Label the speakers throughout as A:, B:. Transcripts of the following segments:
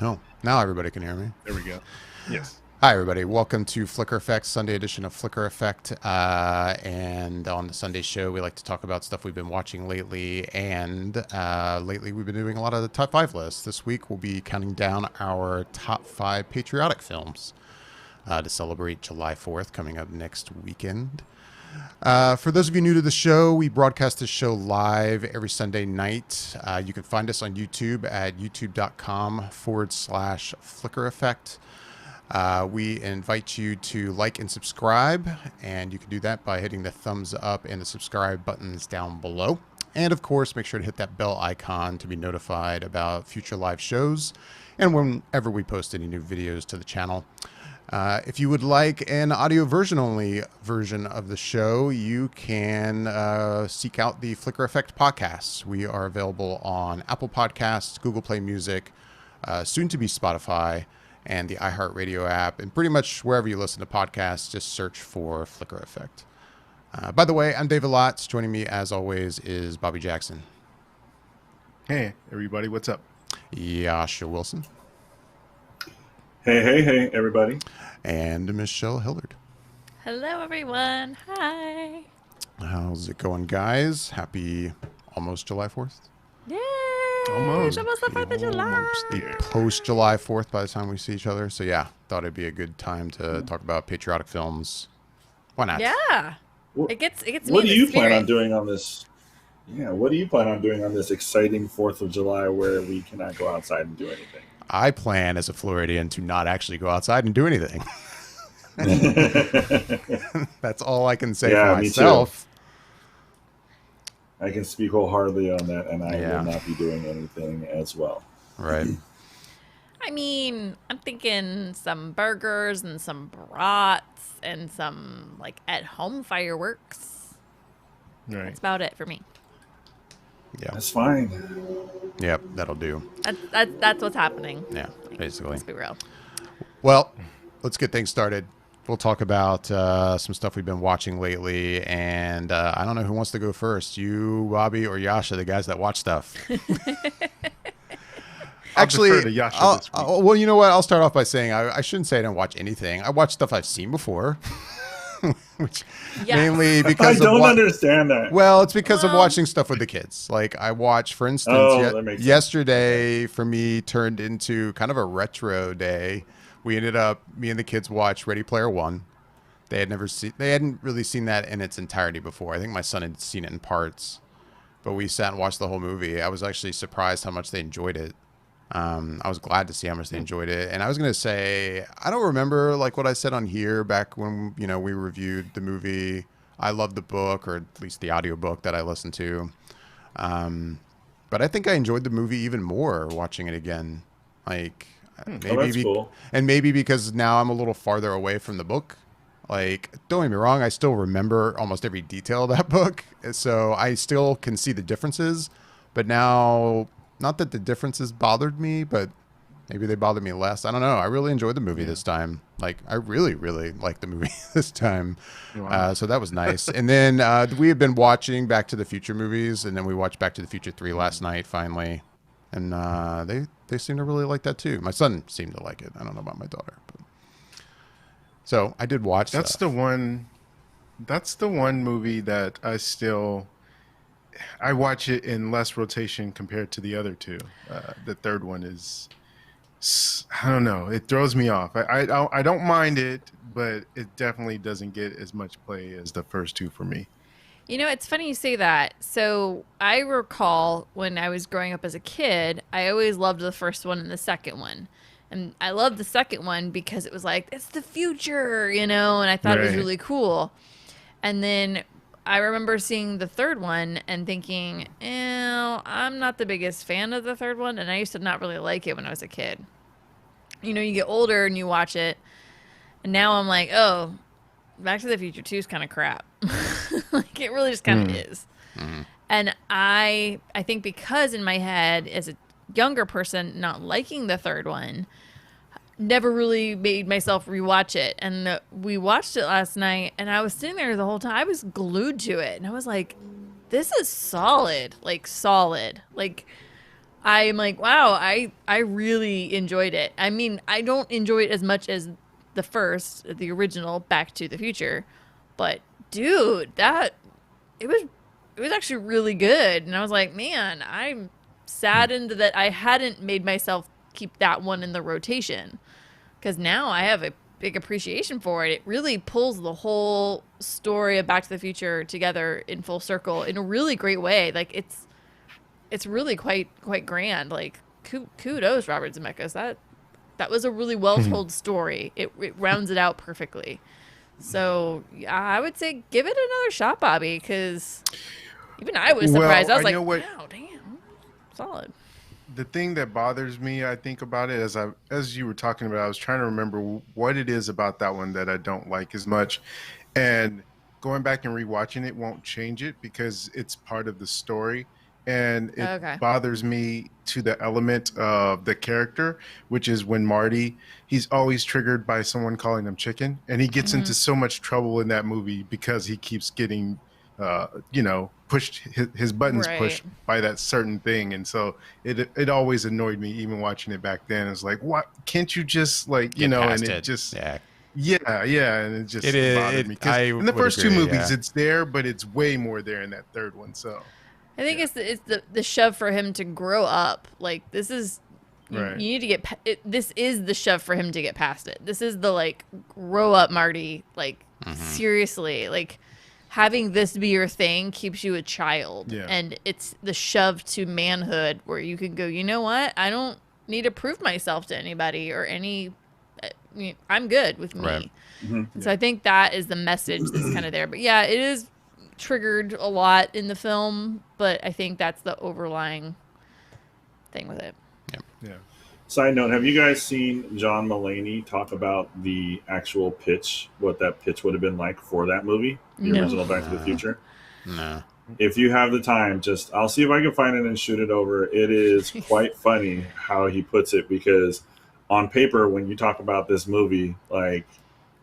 A: Oh, now everybody can hear me.
B: There we go. Yes.
A: Hi, everybody. Welcome to Flicker Effect, Sunday edition of Flicker Effect. And on the Sunday show, we like to talk about stuff we've been watching lately. And lately, we've been doing a lot of the top 5 lists. This week, we'll be counting down our top 5 patriotic films to celebrate July 4th, coming up next weekend. For those of you new to the show, we broadcast this show live every Sunday night. You can find us on YouTube at youtube.com/Flicker Effect. We invite you to like and subscribe, and you can do that by hitting the thumbs up and the subscribe buttons down below. And of course, make sure to hit that bell icon to be notified about future live shows and whenever we post any new videos to the channel. If you would like an audio only version of the show, you can seek out the Flicker Effect podcasts. We are available on Apple Podcasts, Google Play Music, soon to be Spotify, and the iHeartRadio app, and pretty much wherever you listen to podcasts, just search for Flicker Effect. By the way, I'm David Lotz. Joining me, as always, is Bobby Jackson.
B: Hey, everybody. What's up?
A: Yasha Wilson.
C: Hey, everybody.
A: And Michelle Hillard.
D: Hello, everyone. Hi.
A: How's it going, guys? Happy almost July 4th.
D: Yay!
B: Almost.
D: It's almost the 4th of July.
A: Post July 4th by the time we see each other. So yeah, thought it'd be a good time to talk about patriotic films. Why not?
D: Yeah.
C: What,
D: It gets me
C: what
D: in
C: do
D: the
C: you
D: spirit.
C: plan on doing on this? Yeah, what do you plan on doing on this exciting 4th of July where we cannot go outside and do anything?
A: I plan as a Floridian to not actually go outside and do anything. That's all I can say
C: Yeah,
A: for
C: me too.
A: myself.
C: I can speak wholeheartedly on that, and I
A: Yeah.
C: will not be doing anything as well.
A: Right.
D: I mean, I'm thinking some burgers and some brats and some like at-home fireworks.
B: Right.
D: That's about it for me.
A: Yeah.
C: That's fine.
A: Yep. That'll do.
D: That's what's happening.
A: Yeah. Basically.
D: Let's be real.
A: Well, let's get things started. We'll talk about some stuff we've been watching lately, and I don't know who wants to go first. You, Bobby, or Yasha, the guys that watch stuff.
B: I'll
A: Actually,
B: defer to Yasha this week.
A: well, you know what? I'll start off by saying I shouldn't say I don't watch anything. I watch stuff I've seen before, which
D: Yes.
A: mainly
C: I
A: because
C: don't
A: of
C: understand that.
A: well, it's because of
D: Well-
A: watching stuff with the kids. Like I watched, for instance,
C: Oh, that makes sense.
A: yesterday for me turned into kind of a retro day. We ended up, me and the kids watched Ready Player One. They hadn't really seen that in its entirety before. I think my son had seen it in parts, but we sat and watched the whole movie. I was actually surprised how much they enjoyed it. I was glad to see how much they enjoyed it. And I was going to say, I don't remember like what I said on here back when, we reviewed the movie. I loved the book, or at least the audiobook that I listened to. But I think I enjoyed the movie even more watching it again. Like maybe,
C: that's cool.
A: and maybe because now I'm a little farther away from the book. Like, don't get me wrong, I still remember almost every detail of that book. So I still can see the differences. But now, not that the differences bothered me, but maybe they bothered me less. I don't know. I really enjoyed the movie this time. Like, I really, really liked the movie this time.
B: Wow.
A: So that was nice. And then we have been watching Back to the Future movies, and then we watched Back to the Future 3 last night, finally. And they seem to really like that, too. My son seemed to like it. I don't know about my daughter. But... So I did watch
B: That's
A: stuff.
B: the one. That's the one movie that I watch it in less rotation compared to the other two. The third one is, I don't know. It throws me off. I don't mind it, but it definitely doesn't get as much play as the first two for me.
D: You know, it's funny you say that. So I recall when I was growing up as a kid, I always loved the first one and the second one. And I loved the second one because it was like, it's the future, and I thought it was
B: Right.
D: really cool. And then I remember seeing the third one and thinking, I'm not the biggest fan of the third one. And I used to not really like it when I was a kid. You get older and you watch it. And now I'm like, oh, Back to the Future 2 is kind of crap. Like, it really just kind of is. And I think because in my head, as a younger person, not liking the third one, never really made myself rewatch it. And we watched it last night, and I was sitting there the whole time. I was glued to it, and I was like, this is solid. Like, solid. Like, I'm like, wow, I really enjoyed it. I mean, I don't enjoy it as much as the original Back to the Future, but dude, that it was it was actually really good. And I was like, man, I'm saddened that I hadn't made myself keep that one in the rotation, because now I have a big appreciation for it. It really pulls the whole story of Back to the Future together in full circle in a really great way. Like it's really quite grand. Like kudos, Robert Zemeckis. That was a really well told story. It rounds it out perfectly. So yeah, I would say give it another shot, Bobby, because even I was surprised.
B: Well,
D: I was like,
B: know what?
D: wow, damn, solid.
B: The thing that bothers me, I think about it, as you were talking about, I was trying to remember what it is about that one that I don't like as much, and going back and rewatching it won't change it because it's part of the story, and it
D: Okay.
B: bothers me to the element of the character, which is when Marty, he's always triggered by someone calling him chicken, and he gets into so much trouble in that movie because he keeps getting pushed, his buttons
D: Right.
B: pushed by that certain thing. And so it always annoyed me, even watching it back then. It's like, what, can't you just like,
A: Get
B: and
A: past
B: it
A: it.
B: just,
A: Yeah.
B: yeah. And it just
A: It is.
B: bothered me because
A: I
B: in the
A: would
B: first two
A: agree,
B: movies,
A: yeah.
B: it's there, but it's way more there in that third one. So,
D: I think it's the shove for him to grow up. Like this is you
B: Right.
D: need to this is the shove for him to get past it. This is the like grow up, Marty. Like seriously, like having this be your thing keeps you a child,
B: Yeah.
D: and it's the shove to manhood where you can go. You know what? I don't need to prove myself to anybody or any. I'm good with me.
A: Right.
D: And so I think that is the message that's kind of there. But yeah, it is triggered a lot in the film, but I think that's the overlying thing with it.
B: Yeah.
C: Side note: have you guys seen John Mulaney talk about the actual pitch? What that pitch would have been like for that movie, the
D: No.
C: original Back to the Future?
A: No.
C: If you have the time, I'll see if I can find it and shoot it over. It is quite funny how he puts it, because on paper, when you talk about this movie, like,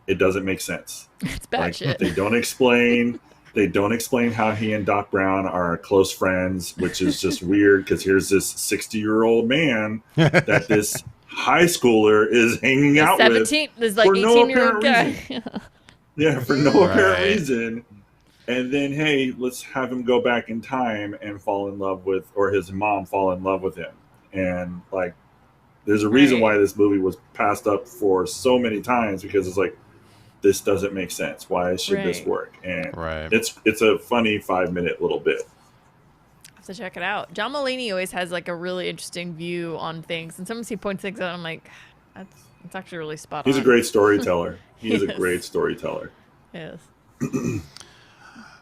C: it doesn't make sense.
D: It's bad
C: Like,
D: shit.
C: they don't explain how he and Doc Brown are close friends, which is just weird, because here's this 60-year-old man that this high schooler is hanging out with
D: 17, there's like
C: for no
D: 18-year-old
C: apparent
D: guy.
C: yeah, for no apparent
A: Right.
C: reason. And then, hey, let's have him go back in time and fall in love with, or his mom fall in love with him. And like, there's a reason
D: Right.
C: why this movie was passed up for so many times, because it's like, this doesn't make sense. Why should this
D: Right.
C: work? And
A: Right.
C: it's a funny 5-minute little bit.
D: Have to check it out. John Mulaney always has like a really interesting view on things, and sometimes he points things out. I'm like, that's actually really spot on.
C: He's a great storyteller. He is a
D: Yes.
C: great storyteller.
D: Yes.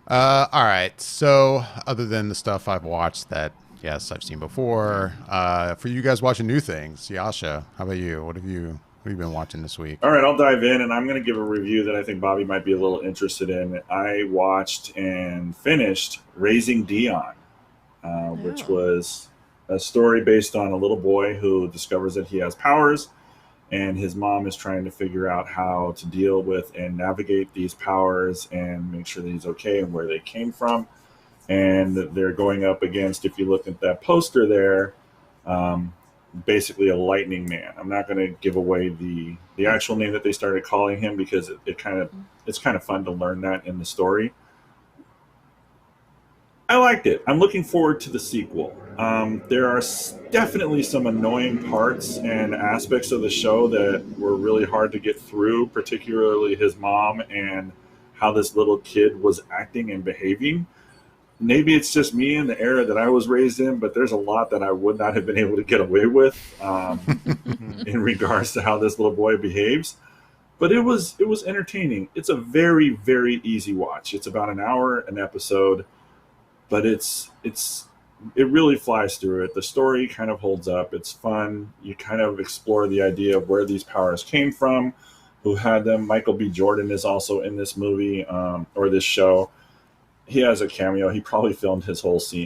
A: All right. So, other than the stuff I've watched that, yes, I've seen before, for you guys watching new things, Yasha, how about you? What have you been watching this week?
C: All right, I'll dive in, and I'm going to give a review that I think Bobby might be a little interested in. I watched and finished Raising Dion, which
D: Oh.
C: was a story based on a little boy who discovers that he has powers, and his mom is trying to figure out how to deal with and navigate these powers and make sure that he's okay and where they came from. And they're going up against, if you look at that poster there, basically a lightning man. I'm not going to give away the actual name that they started calling him, because it's kind of fun to learn that in the story. I liked it. I'm looking forward to the sequel. There are definitely some annoying parts and aspects of the show that were really hard to get through, particularly his mom and how this little kid was acting and behaving. Maybe it's just me in the era that I was raised in, but there's a lot that I would not have been able to get away with in regards to how this little boy behaves. But it was entertaining. It's a very, very easy watch. It's about an hour an episode, but it really flies through it. The story kind of holds up. It's fun. You kind of explore the idea of where these powers came from, who had them. Michael B. Jordan is also in this movie, or this show. He has a cameo. He probably filmed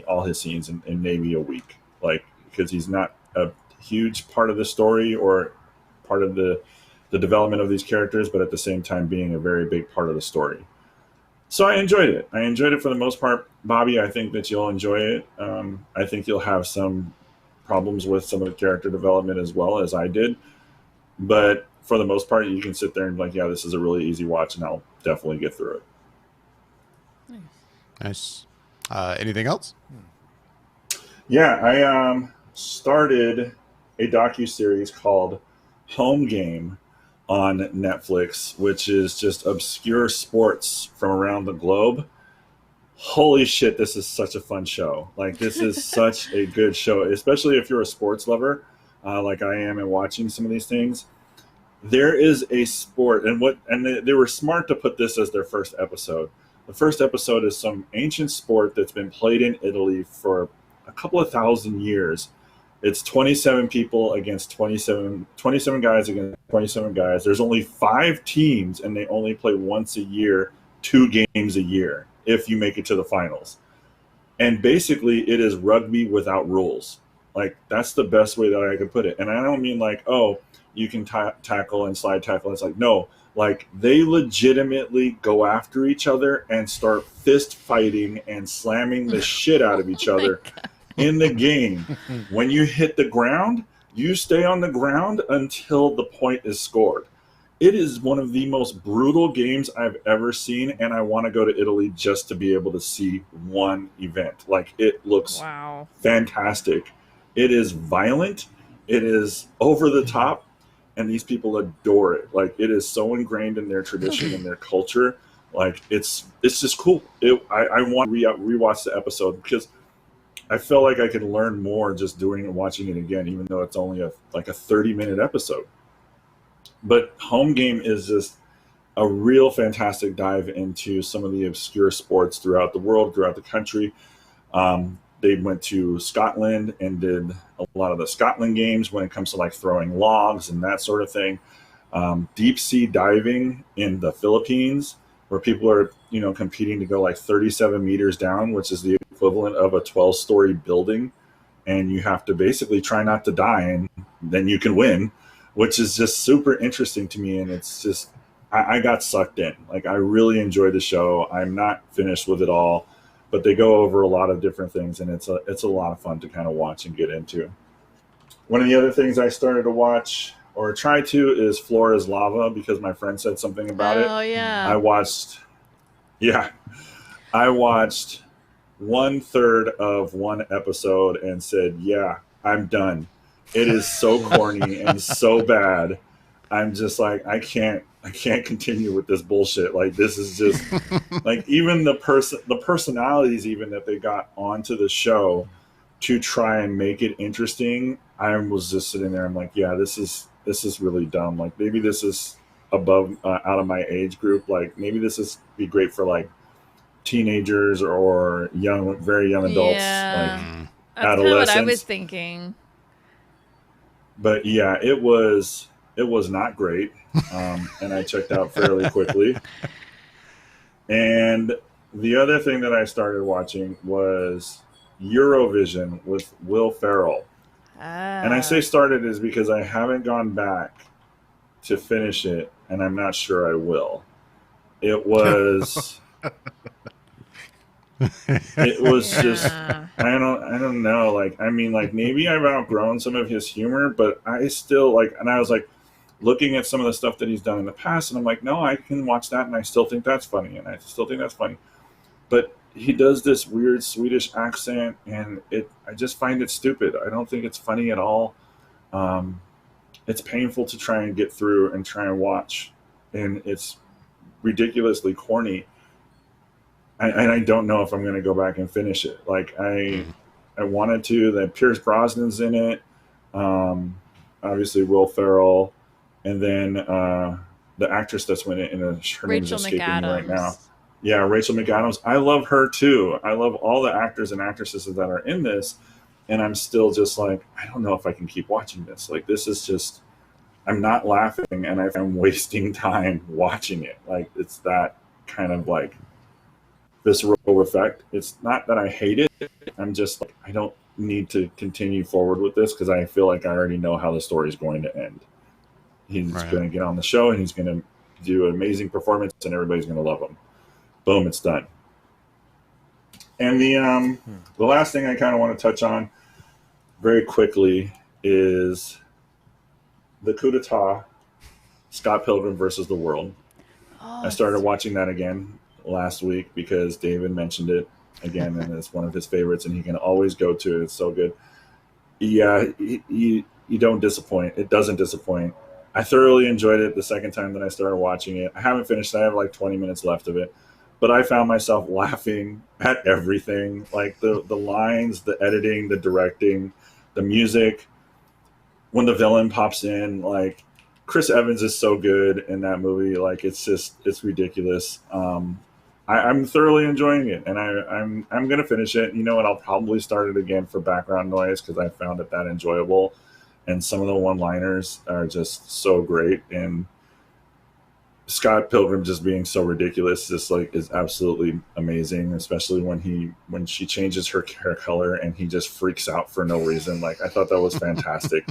C: all his scenes in maybe a week, like, because he's not a huge part of the story or part of the development of these characters, but at the same time being a very big part of the story. So I enjoyed it. For the most part. Bobby, I think that you'll enjoy it. I think you'll have some problems with some of the character development as well as I did. But for the most part, you can sit there and be like, yeah, this is a really easy watch, and I'll definitely get through it.
A: Nice. Anything else?
C: Yeah, I started a docu-series called Home Game on Netflix, which is just obscure sports from around the globe. Holy shit, this is such a fun show. Like, this is such a good show, especially if you're a sports lover, like I am, and watching some of these things. There is a sport, and they were smart to put this as their first episode. The first episode is some ancient sport that's been played in Italy for a couple of thousand years. It's 27 people against 27 guys against 27 guys. There's only 5 teams, and they only play once a year, 2 games a year, if you make it to the finals. And basically, it is rugby without rules. Like, that's the best way that I could put it. And I don't mean like, oh, you can tackle and slide tackle. It's like, no, like, they legitimately go after each other and start fist fighting and slamming the shit out of each other in the game. When you hit the ground, you stay on the ground until the point is scored. It is one of the most brutal games I've ever seen, and I want to go to Italy just to be able to see one event. Like, it looks fantastic. It is violent. It is over the top, and these people adore it. Like, it is so ingrained in their tradition and their culture. Like, it's just cool. I want to rewatch the episode because I felt like I could learn more just doing and watching it again, even though it's only a 30-minute episode. But Home Game is just a real fantastic dive into some of the obscure sports throughout the world, throughout the country. They went to Scotland and did a lot of the Scotland games when it comes to like throwing logs and that sort of thing. Deep sea diving in the Philippines, where people are, competing to go like 37 meters down, which is the equivalent of a 12-story building. And you have to basically try not to die, and then you can win, which is just super interesting to me. And it's just, I got sucked in. Like, I really enjoyed the show. I'm not finished with it all, but they go over a lot of different things, and it's a lot of fun to kind of watch and get into. One of the other things I started to watch or try to is Floor is Lava, because my friend said something about it.
D: Oh, yeah.
C: I watched 1/3 of one episode and said, yeah, I'm done. It is so corny and so bad. I'm just like, I can't continue with this bullshit. Like, this is just like, even the personalities even that they got onto the show to try and make it interesting. I was just sitting there. I'm like, yeah, this is really dumb. Like, maybe this is above out of my age group. Like, maybe this is be great for like teenagers or very young adults.
D: Yeah.
C: Like,
D: that's kind of
C: adolescents.
D: what I was thinking.
C: But yeah, it was not great, and I checked out fairly quickly. And the other thing that I started watching was Eurovision with Will Ferrell. And I say started is because I haven't gone back to finish it, and I'm not sure I will. It was just, I don't know. Like, I mean, like, maybe I've outgrown some of his humor, but I still like, and I was like looking at some of the stuff that he's done in the past, and I'm like, no, I can watch that, and I still think that's funny, and I still think that's funny. But he does this weird Swedish accent, and I just find it stupid. I don't think it's funny at all. It's painful to try and get through and try and watch, and it's ridiculously corny. And I don't know if I'm going to go back and finish it. Like, I wanted to. That Pierce Brosnan's in it. Obviously Will Ferrell, and then the actress that's in it, her name is escaping me right now. Yeah, Rachel McAdams. I love her too. I love all the actors and actresses that are in this, and I'm still just like, I don't know if I can keep watching this. Like, this is just, I'm not laughing, and I'm wasting time watching it. Like, it's that kind of like visceral effect. It's not that I hate it. I'm just like, I don't need to continue forward with this because I feel like I already know how the story is going to end. He's going to get on the show, and he's going to do an amazing performance, and everybody's going to love him. Boom, it's done. And the last thing I kind of want to touch on very quickly is the coup d'etat, Scott Pilgrim versus the World.
D: Oh,
C: I started watching that again last week because David mentioned it again, and it's one of his favorites, and he can always go to it. It's so good. Yeah, you don't disappoint. It doesn't disappoint. I thoroughly enjoyed it the second time that I started watching it. I haven't finished. I have like 20 minutes left of it, but I found myself laughing at everything, like the lines, the editing, the directing, the music. When the villain pops in, like Chris Evans is so good in that movie. Like it's ridiculous. I'm thoroughly enjoying it, and I'm gonna finish it. You know what? I'll probably start it again for background noise because I found it that enjoyable, and some of the one-liners are just so great. And Scott Pilgrim just being so ridiculous, just like is absolutely amazing. Especially when she changes her hair color and he just freaks out for no reason. Like I thought that was fantastic.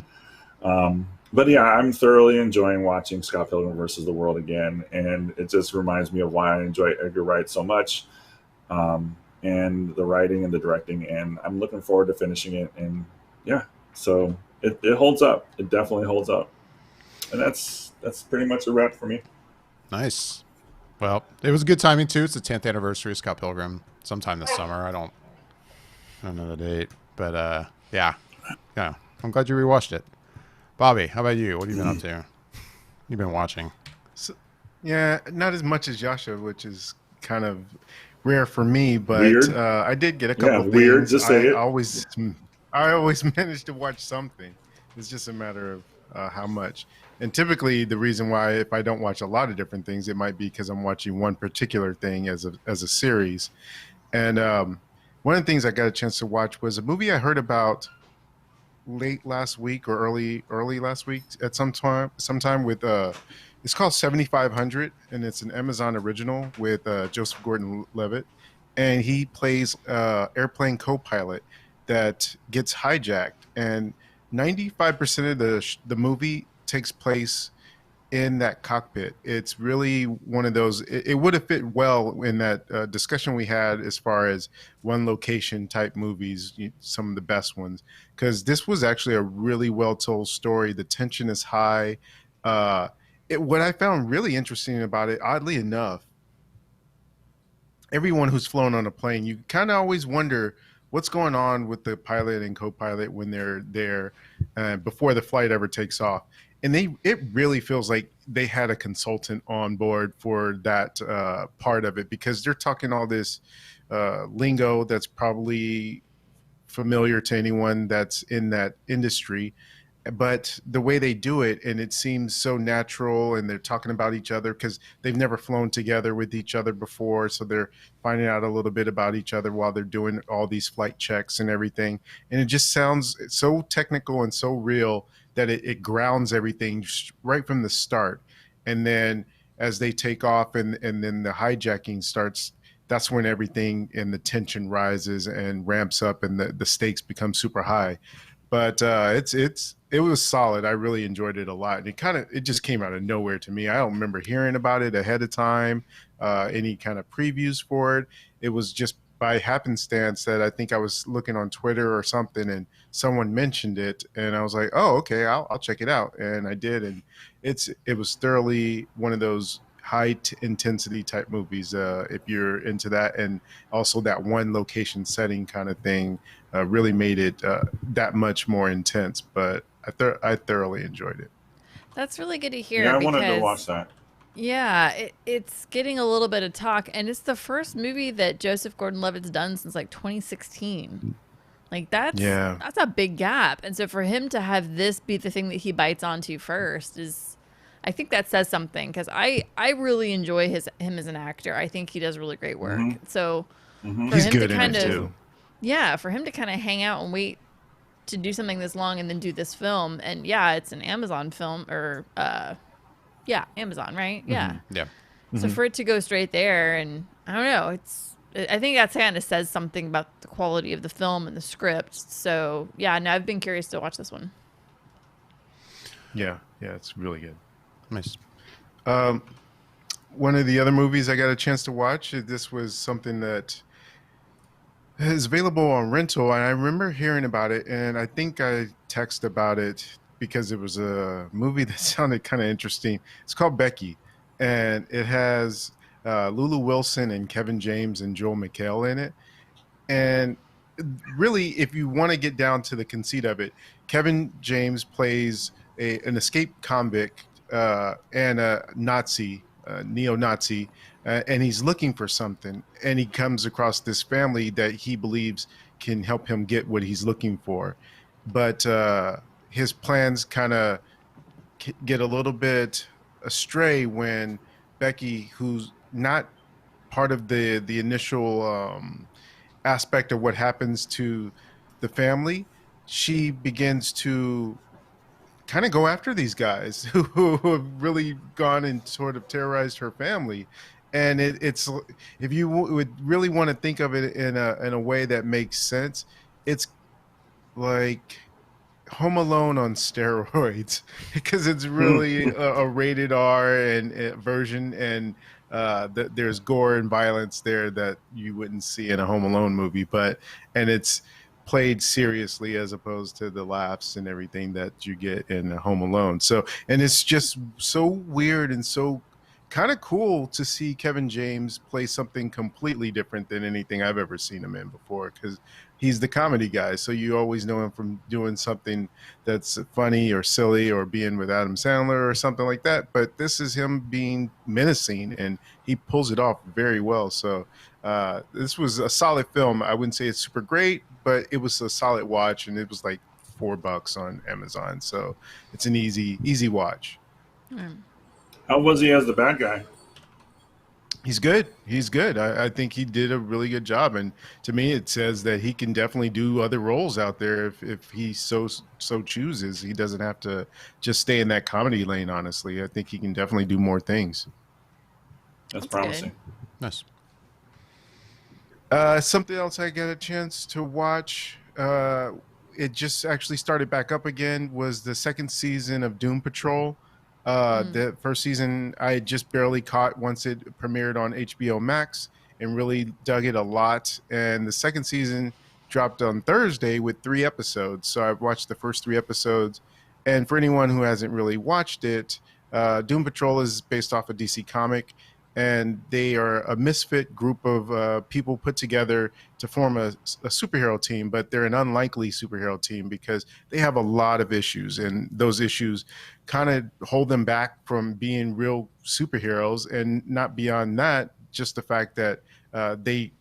C: But yeah, I'm thoroughly enjoying watching Scott Pilgrim versus the World again, and it just reminds me of why I enjoy Edgar Wright so much, and the writing and the directing, and I'm looking forward to finishing it. And yeah, so it holds up. It definitely holds up, and that's pretty much a wrap for me.
A: Nice. Well, it was good timing too. It's the 10th anniversary of Scott Pilgrim. Sometime this summer. I don't know the date, but yeah. I'm glad you rewatched it. Bobby, how about you? What have you been up to? You've been watching.
B: So, yeah, not as much as Joshua, which is kind of rare for me, but
C: Weird.
B: I did get a couple things.
C: Weird. Just say it.
B: I always manage to watch something. It's just a matter of how much. And typically, the reason why, if I don't watch a lot of different things, it might be because I'm watching one particular thing as a series. And one of the things I got a chance to watch was a movie I heard about late last week or early last week at sometime with it's called 7500, and it's an Amazon original with Joseph Gordon-Levitt, and he plays airplane co-pilot that gets hijacked, and 95% of the movie takes place in that cockpit. It's really one of those, it would have fit well in that discussion we had as far as one location type movies, some of the best ones, because this was actually a really well told story. The tension is high. What I found really interesting about it, oddly enough, everyone who's flown on a plane, you kind of always wonder what's going on with the pilot and co-pilot when they're there before the flight ever takes off. And it really feels like they had a consultant on board for that part of it, because they're talking all this lingo that's probably familiar to anyone that's in that industry. But the way they do it, and it seems so natural, and they're talking about each other because they've never flown together with each other before. So they're finding out a little bit about each other while they're doing all these flight checks and everything. And it just sounds so technical and so real that it grounds everything right from the start. And then as they take off and then the hijacking starts, that's when everything and the tension rises and ramps up, and the stakes become super high. But it was solid. I really enjoyed it a lot. And it just came out of nowhere to me. I don't remember hearing about it ahead of time, any kind of previews for it. It was just by happenstance that I think I was looking on Twitter or something, and someone mentioned it, and I was like, oh, okay, I'll check it out. And I did. And it was thoroughly one of those high intensity type movies, if you're into that. And also that one location setting kind of thing really made it that much more intense. But I thoroughly enjoyed it.
D: That's really good to hear.
C: Yeah, I
D: because,
C: wanted to watch that.
D: Yeah, it's getting a little bit of talk, and it's the first movie that Joseph Gordon-Levitt's done since like 2016. Like that's a big gap, and so for him to have this be the thing that he bites onto first I think that says something, because I really enjoy him as an actor. I think he does really great work.
C: Mm-hmm.
D: So for
B: He's
D: him
B: good
D: to
B: in
D: kind
B: it
D: of
B: too.
D: for him to kind of hang out and wait to do something this long and then do this film, and it's an Amazon film, or Amazon, right? Yeah.
A: Yeah.
D: So for it to go straight there, and I don't know, I think that kind of says something about the quality of the film and the script. So no, I've been curious to watch this one.
B: Yeah, it's really good.
A: Nice.
B: One of the other movies I got a chance to watch, this was something that It's available on rental, and I remember hearing about it, and I think I texted about it because it was a movie that sounded kind of interesting. It's called Becky, and it has Lulu Wilson and Kevin James and Joel McHale in it. And really, if you want to get down to the conceit of it, Kevin James plays an escaped convict and a Nazi, neo-Nazi, and he's looking for something. And he comes across this family that he believes can help him get what he's looking for. But his plans kind of get a little bit astray when Becky, who's not part of the initial aspect of what happens to the family, she begins to kind of go after these guys who have really gone and sort of terrorized her family. And it's if you would really want to think of it in a way that makes sense, it's like Home Alone on steroids because it's really a rated R and version, and there's gore and violence there that you wouldn't see in a Home Alone movie, and it's played seriously as opposed to the laughs and everything that you get in a Home Alone. So, and it's just so weird and so kind of cool to see Kevin James play something completely different than anything I've ever seen him in before, because he's the comedy guy. So you always know him from doing something that's funny or silly or being with Adam Sandler or something like that. But this is him being menacing, and he pulls it off very well. So this was a solid film. I wouldn't say it's super great, but it was a solid watch, and it was like $4 on Amazon. So it's an easy watch.
C: How was he as the bad guy?
B: He's good. He's good. I think he did a really good job, and to me, it says that he can definitely do other roles out there if he so chooses. He doesn't have to just stay in that comedy lane. Honestly, I think he can definitely do more things.
C: That's
D: That's
C: promising.
A: Nice.
B: Something else I got a chance to watch. It just actually started back up again. Was the second season of Doom Patrol. The first season I had just barely caught once it premiered on HBO Max and really dug it a lot. And the second season dropped on Thursday with 3 episodes. So I've watched the first 3 episodes. And for anyone who hasn't really watched it, Doom Patrol is based off a DC comic, and they are a misfit group of people put together to form a superhero team, but they're an unlikely superhero team because they have a lot of issues, and those issues kind of hold them back from being real superheroes. And not beyond that, just the fact that they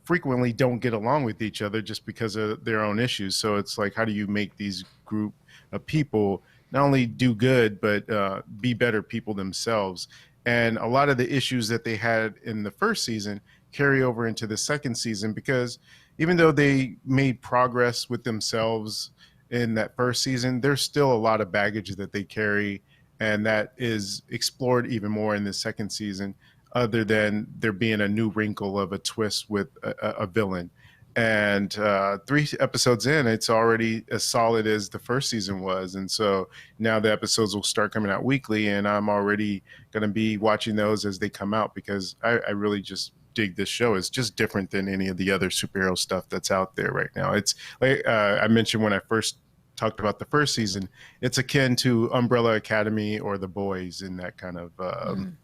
B: frequently don't get along with each other just because of their own issues. So it's like, how do you make these group of people not only do good, but be better people themselves? And a lot of the issues that they had in the first season carry over into the second season, because even though they made progress with themselves in that first season, there's still a lot of baggage that they carry, and that is explored even more in the second season, other than there being a new wrinkle of a twist with a villain. And 3 episodes in, it's already as solid as the first season was. And so now the episodes will start coming out weekly, and I'm already going to be watching those as they come out, because I really just dig this show. It's just different than any of the other superhero stuff that's out there right now. It's like I mentioned when I first talked about the first season, it's akin to Umbrella Academy or The Boys in that kind of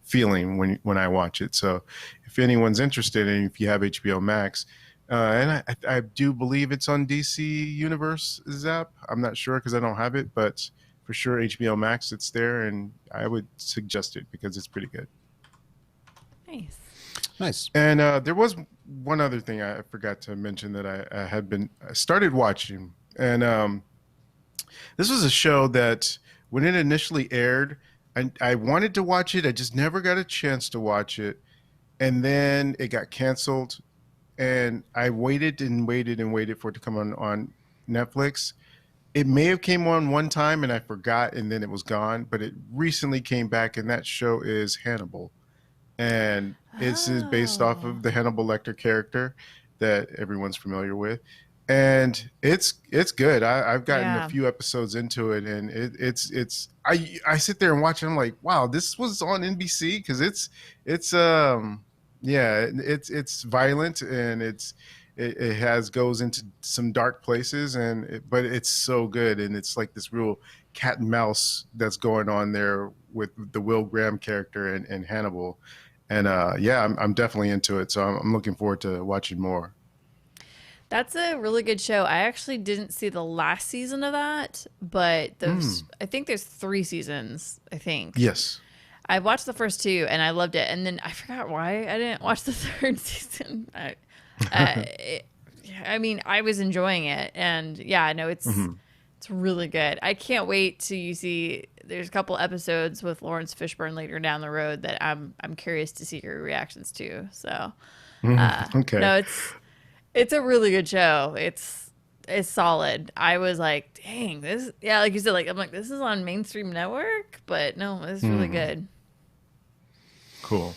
B: feeling when I watch it. So if anyone's interested, and if you have HBO Max, and I do believe it's on DC Universe Zap. I'm not sure because I don't have it, but for sure HBO Max, it's there, and I would suggest it because it's pretty good.
D: Nice.
A: Nice.
B: And there was one other thing I forgot to mention that I started watching, and this was a show that when it initially aired, I wanted to watch it. I just never got a chance to watch it, and then it got canceled. And I waited and waited and waited for it to come on Netflix. It may have came on one time and I forgot, and then it was gone, but it recently came back, and that show is Hannibal. And it's based off of the Hannibal Lecter character that everyone's familiar with. And it's good. I've gotten a few episodes into it, and I sit there and watch it. I'm like, wow, this was on NBC, because it's violent, and it has goes into some dark places, but it's so good, and it's like this real cat and mouse that's going on there with the Will Graham character and Hannibal, and yeah, I'm definitely into it. So I'm looking forward to watching more.
D: That's a really good show. I actually didn't see the last season of that, but those I think there's 3 seasons, I think.
B: Yes.
D: I watched the first 2 and I loved it. And then I forgot why I didn't watch the 3rd season. I mean, I was enjoying it, and yeah, no, it's really good. I can't wait till you see. There's a couple episodes with Lawrence Fishburne later down the road that I'm curious to see your reactions to. So,
B: Okay.
D: no, it's a really good show. It's solid. I was like, dang, this, yeah, like you said, like I'm like, this is on mainstream network, but no, it's really good.
B: Cool.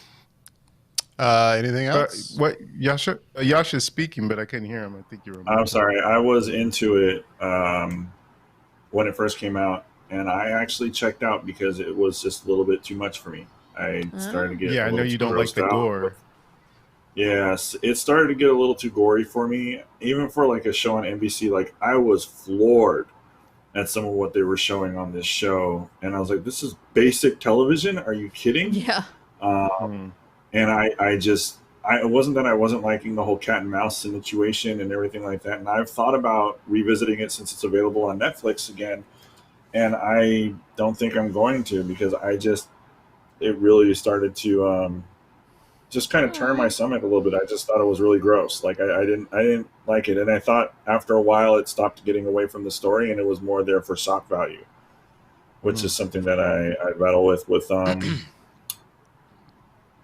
A: Anything else?
B: What Yasha's speaking, but I couldn't hear him. I think you were.
C: I'm sorry. I was into it when it first came out, and I actually checked out because it was just a little bit too much for me. I started to get
B: Yeah, I know you don't like the gore.
C: Yes, it started to get a little too gory for me. Even for like a show on NBC, like I was floored at some of what they were showing on this show, and I was like, "This is basic television? Are you kidding?"
D: Yeah.
C: And it wasn't that I wasn't liking the whole cat and mouse situation and everything like that. And I've thought about revisiting it since it's available on Netflix again, and I don't think I'm going to because it really started to just kind of turn my stomach a little bit. I just thought it was really gross. Like I didn't like it, and I thought after a while it stopped getting away from the story, and it was more there for shock value, which is something that I battle with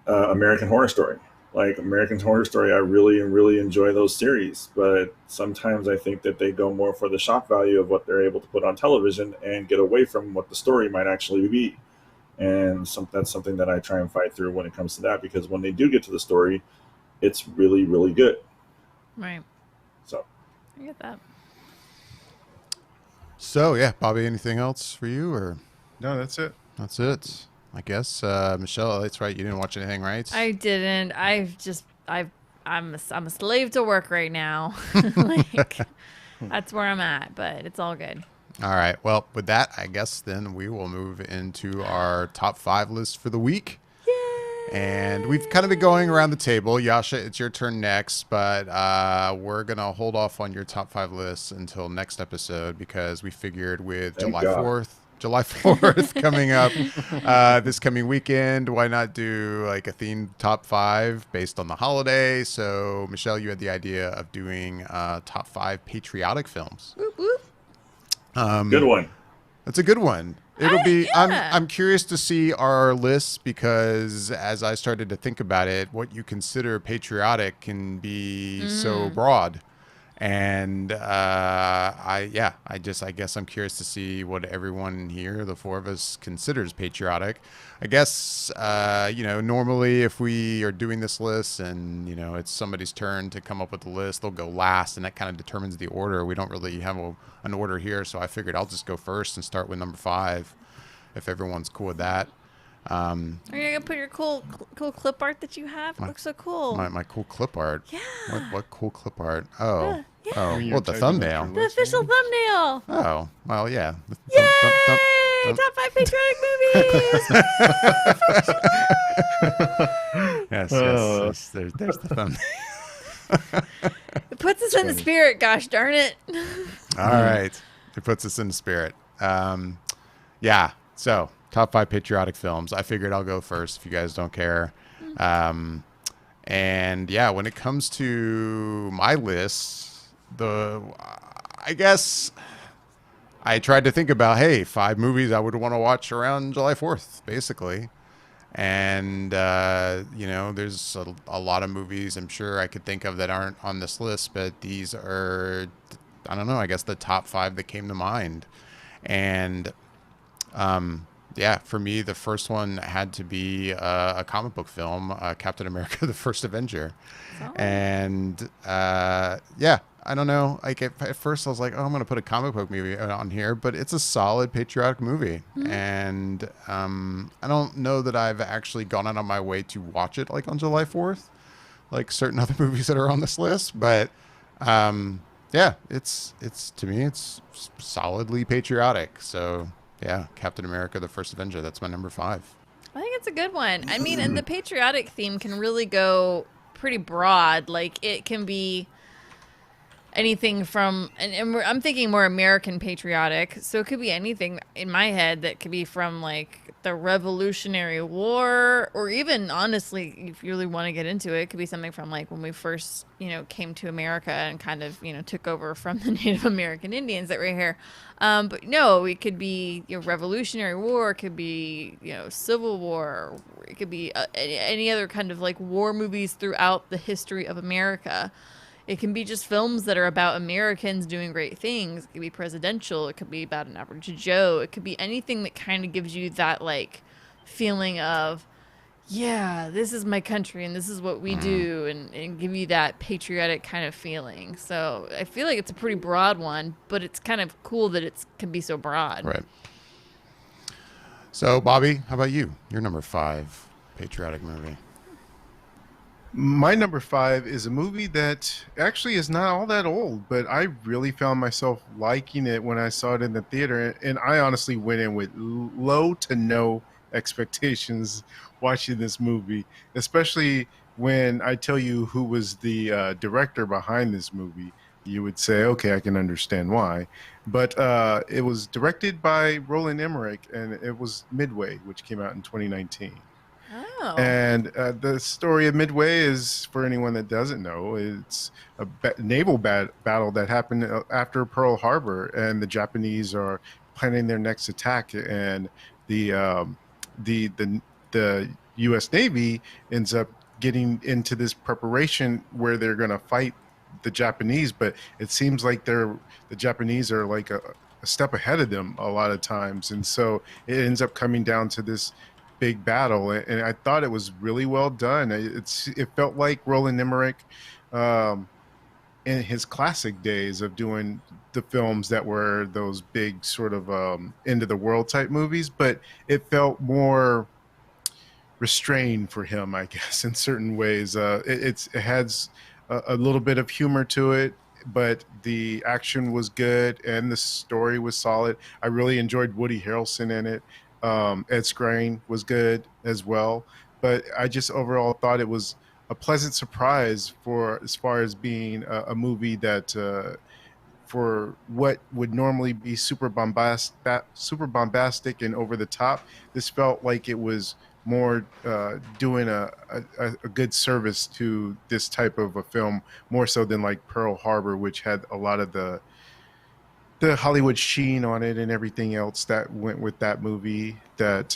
C: American Horror Story. Like American Horror Story, I really enjoy those series, but sometimes I think that they go more for the shock value of what they're able to put on television and get away from what the story might actually be. And that's something that I try and fight through when it comes to that, because when they do get to the story, it's really good.
D: Right.
C: So
D: I get that.
A: So yeah, Bobby, anything else for you, or
B: No, that's it.
A: that's it? I guess Michelle, that's right. You didn't watch anything, right?
D: I didn't. I'm a slave to work right now. Like that's where I'm at, but it's all good.
A: All right. Well, with that, I guess then we will move into our top 5 list for the week.
D: Yay!
A: And we've kind of been going around the table. Yasha, it's your turn next, but we're going to hold off on your top 5 lists until next episode because we figured with
C: Thank
A: July
C: God.
A: 4th coming up this coming weekend, why not do like a themed top 5 based on the holiday? So, Michelle, you had the idea of doing top 5 patriotic films.
D: Whoop, whoop.
C: good one.
A: That's a good one. It'll be.
D: Yeah.
A: I'm curious to see our lists because as I started to think about it, what you consider patriotic can be so broad, and I guess I'm curious to see what everyone here, the 4 of us, considers patriotic. I guess normally if we are doing this list and it's somebody's turn to come up with the list, they'll go last, and that kind of determines the order. We don't really have an order here, so I figured I'll just go first and start with number 5, if everyone's cool with that.
D: Are you gonna put your cool clip art that you have? It looks so cool.
A: My cool clip art.
D: Yeah.
A: What cool clip art? Oh.
D: Yeah.
A: Oh,
B: You're
A: well, the
B: typing
A: thumbnail.
B: up
D: The
B: your
D: official thumbnail.
A: Oh, well, yeah.
D: Yay! Top 5 patriotic movies.
A: Yes. There's the thumbnail.
D: It puts us in the spirit. Gosh darn it.
A: All right. It puts us in the spirit. Yeah. So, top 5 patriotic films. I figured I'll go first if you guys don't care. And yeah, when it comes to my list, I guess I tried to think about, 5 movies I would want to watch around July 4th, basically. And, there's a lot of movies I'm sure I could think of that aren't on this list, but these are, I don't know, I guess the top 5 that came to mind. And, yeah, for me, the first one had to be a comic book film, Captain America: The First Avenger.
D: Oh.
A: And, yeah, I don't know. Like at first I was like, I'm going to put a comic book movie on here, but it's a solid patriotic movie. And I don't know that I've actually gone out on my way to watch it like on July 4th. like certain other movies that are on this list, but yeah, it's to me it's solidly patriotic. So yeah, Captain America: The First Avenger. That's my number 5.
D: I think it's a good one. I mean, and the patriotic theme can really go pretty broad. Like it can be anything from, I'm thinking more American patriotic. So it could be anything in my head that could be from like the Revolutionary War, or even honestly, if you really want to get into it, it could be something from like when we first, came to America and kind of, took over from the Native American Indians that were here. But no, it could be, Revolutionary War, it could be, Civil War, it could be any other kind of like war movies throughout the history of America. It can be just films that are about Americans doing great things. It could be presidential. It could be about an average Joe. It could be anything that kind of gives you that like feeling of, yeah, this is my country and this is what we do, and give you that patriotic kind of feeling. So I feel like it's a pretty broad one, but it's kind of cool that it can be so broad.
A: Right. So Bobby, how about you? Your number 5 patriotic movie.
B: My number 5 is a movie that actually is not all that old, but I really found myself liking it when I saw it in the theater. And I honestly went in with low to no expectations watching this movie, especially when I tell you who was the director behind this movie. You would say, okay, I can understand why. But it was directed by Roland Emmerich, and it was Midway, which came out in 2019.
D: Oh.
B: And the story of Midway is, for anyone that doesn't know, it's a naval battle that happened after Pearl Harbor, and the Japanese are planning their next attack, and the U.S. Navy ends up getting into this preparation where they're going to fight the Japanese, but it seems like the Japanese are like a step ahead of them a lot of times, and so it ends up coming down to this big battle, and I thought it was really well done. It felt like Roland Emmerich in his classic days of doing the films that were those big sort of end of the world type movies, but it felt more restrained for him, I guess, in certain ways. It has a little bit of humor to it, but the action was good and the story was solid. I really enjoyed Woody Harrelson in it. Ed Skrein was good as well, but I just overall thought it was a pleasant surprise for as far as being a movie that for what would normally be super bombastic and over the top, this felt like it was more doing a good service to this type of a film, more so than like Pearl Harbor, which had a lot of the Hollywood sheen on it and everything else that went with that movie that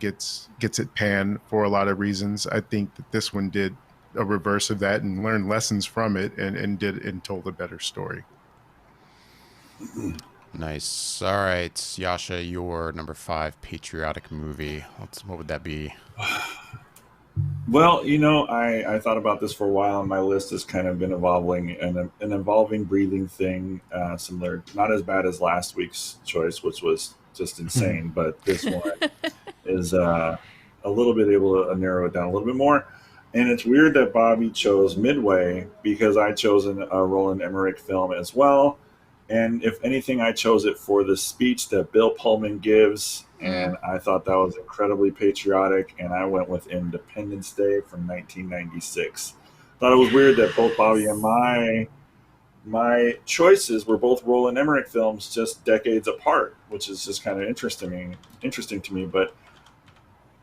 B: gets it panned for a lot of reasons. I think that this one did a reverse of that and learned lessons from it and told a better story.
A: Nice. All right, Yasha, your number 5 patriotic movie. What would that be?
C: Well, I thought about this for a while, and my list has kind of been evolving, and an evolving, breathing thing, similar, not as bad as last week's choice, which was just insane, but this one is a little bit able to narrow it down a little bit more. And it's weird that Bobby chose Midway because I chose a Roland Emmerich film as well. And if anything, I chose it for the speech that Bill Pullman gives, and I thought that was incredibly patriotic, and I went with Independence Day from 1996. Thought it was weird that both Bobby and my choices were both Roland Emmerich films just decades apart, which is just kind of interesting to me. But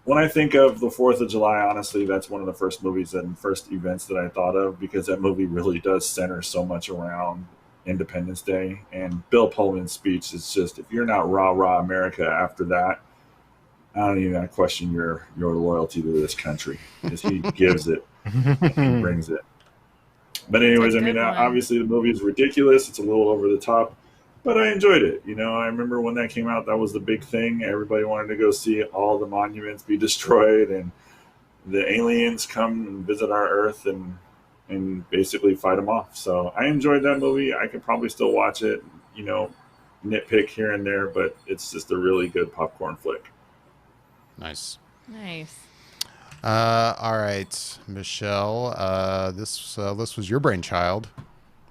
C: when I think of the 4th of July, honestly, that's one of the first movies and first events that I thought of, because that movie really does center so much around Independence Day, and Bill Pullman's speech is just, if you're not rah rah America after that, I don't even question your loyalty to this country, because he gives it and he brings it. But anyways, I mean, obviously the movie is ridiculous, it's a little over the top, but I enjoyed it. I remember when that came out, that was the big thing. Everybody wanted to go see all the monuments be destroyed and the aliens come and visit our Earth and basically fight them off. So I enjoyed that movie. I could probably still watch it, nitpick here and there, but it's just a really good popcorn flick.
A: Nice. All right, Michelle. This list was your brainchild.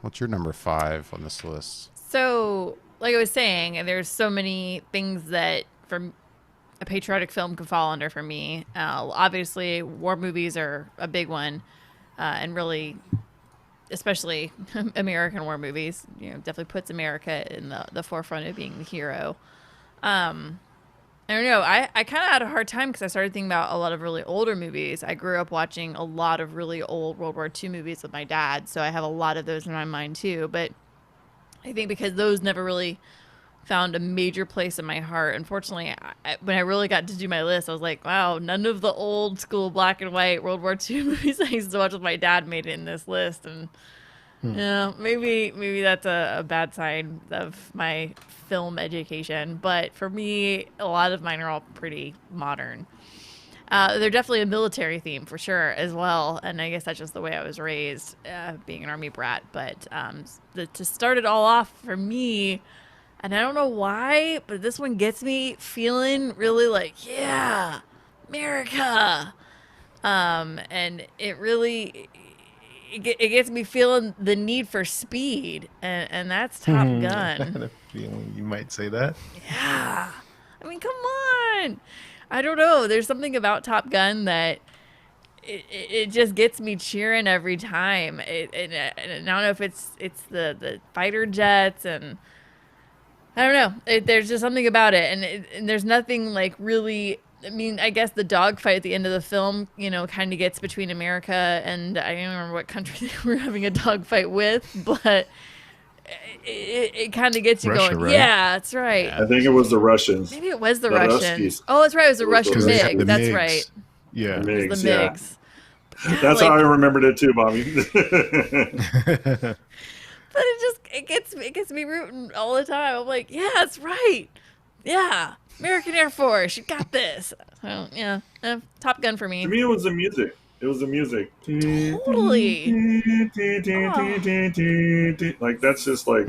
A: What's your number 5 on this list?
D: So, like I was saying, there's so many things that from a patriotic film can fall under for me. Obviously, war movies are a big one, and really, especially American war movies. Definitely puts America in the forefront of being the hero. I don't know. I kind of had a hard time because I started thinking about a lot of really older movies. I grew up watching a lot of really old World War II movies with my dad, so I have a lot of those in my mind too. But I think because those never really found a major place in my heart, unfortunately, when I really got to do my list, I was like, wow, none of the old school black and white World War II movies I used to watch with my dad made it in this list. And maybe that's a bad sign of my film education. But for me, a lot of mine are all pretty modern. They're definitely a military theme for sure as well. And I guess that's just the way I was raised, being an Army brat. But to start it all off for me, and I don't know why, but this one gets me feeling really like, yeah, America. And it really... It gets me feeling the need for speed, and that's Top Gun.
B: I had a feeling you might say that.
D: Yeah. I mean, come on. I don't know. There's something about Top Gun that it just gets me cheering every time. And I don't know if it's the fighter jets, and I don't know. There's just something about it, and there's nothing like really... I mean, I guess the dogfight at the end of the film, kind of gets between America and I don't remember what country they were having a dogfight with, but it kind of gets you
B: Russia,
D: going.
B: right?
D: Yeah, that's right.
C: I think it was the Russians.
D: Maybe it was the
C: The
D: Russians.
C: Ruskies.
D: Oh, that's right. It was the Russian
C: Because they had
D: MiG.
B: the
D: That's
B: MiGs.
D: right.
B: Yeah.
C: The
D: It was
C: MiGs,
D: the
C: yeah.
D: MiGs.
C: That's
D: Like-
C: how I remembered it too, Bobby.
D: But it gets me rooting all the time. I'm like, yeah, that's right. Yeah, American Air Force, you got this. So, yeah, Top Gun for me.
C: To me, it was the music. It was the music.
D: Totally.
C: Like, that's just like,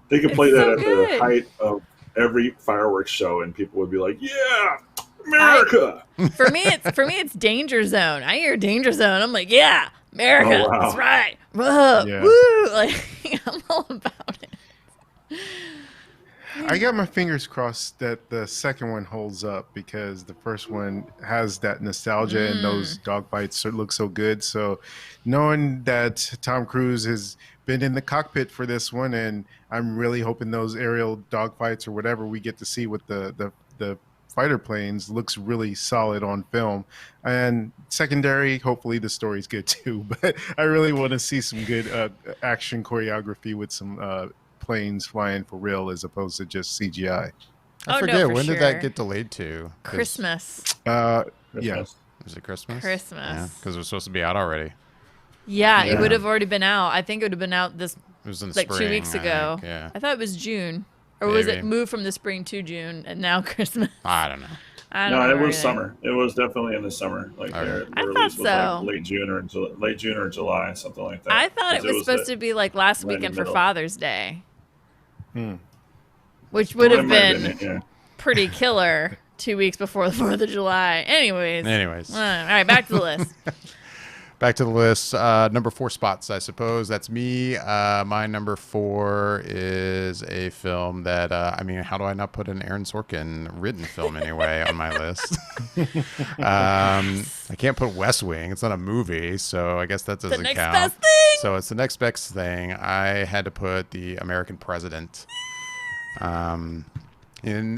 C: they could play
D: It's
C: that
D: so
C: at
D: good.
C: the height of every fireworks show, and people would be like, yeah, America.
D: For me, it's Danger Zone. I hear Danger Zone. I'm like, yeah, America.
C: Oh, wow.
D: That's right. Whoa,
B: Yeah.
D: woo! Like, I'm all about it.
B: I got my fingers crossed that the second one holds up because the first one has that nostalgia and those dogfights look so good. So knowing that Tom Cruise has been in the cockpit for this one, and I'm really hoping those aerial dogfights or whatever we get to see with the fighter planes looks really solid on film. And secondary, hopefully the story's good too. But I really want to see some good action choreography with some planes flying for real as opposed to just CGI.
A: I
D: Oh, no,
A: forget,
D: for
A: when did
D: sure.
A: that get delayed to? 'Cause-
D: Christmas.
B: Yeah.
A: Was it Christmas?
D: Christmas.
A: Because it was supposed to be out already.
D: Yeah, it
C: Yeah.
D: would have already been out. I think it would have been out this
A: It was in the
D: like
A: spring.
D: 2 weeks
A: I
D: ago.
A: think, yeah.
D: I thought it was June. Or was
A: Maybe.
D: it moved from the spring to June and now Christmas?
A: I don't know.
D: I don't
C: No,
D: know
C: it was
D: anything.
C: summer. It was definitely in the summer. Like,
A: All
C: the
A: right.
D: I
C: release
D: thought
C: was
D: so.
C: like late June or July, something like that.
D: I thought it
C: 'Cause
D: was supposed to be like last
C: right in the
D: weekend for
C: middle.
D: Father's Day,
B: Hmm.
D: which would have
C: It might
D: been
C: it, yeah.
D: pretty killer 2 weeks before the 4th of July. Anyways.
A: Anyways,
D: All right, back to the list.
A: back to the list. Number 4 spots, I suppose. That's me. My number 4 is a film that, I mean, how do I not put an Aaron Sorkin written film anyway on my list? I can't put West Wing. It's not a movie, so I guess that doesn't
D: next
A: count.
D: best thing.
A: So it's the next best thing. I had to put The American President. And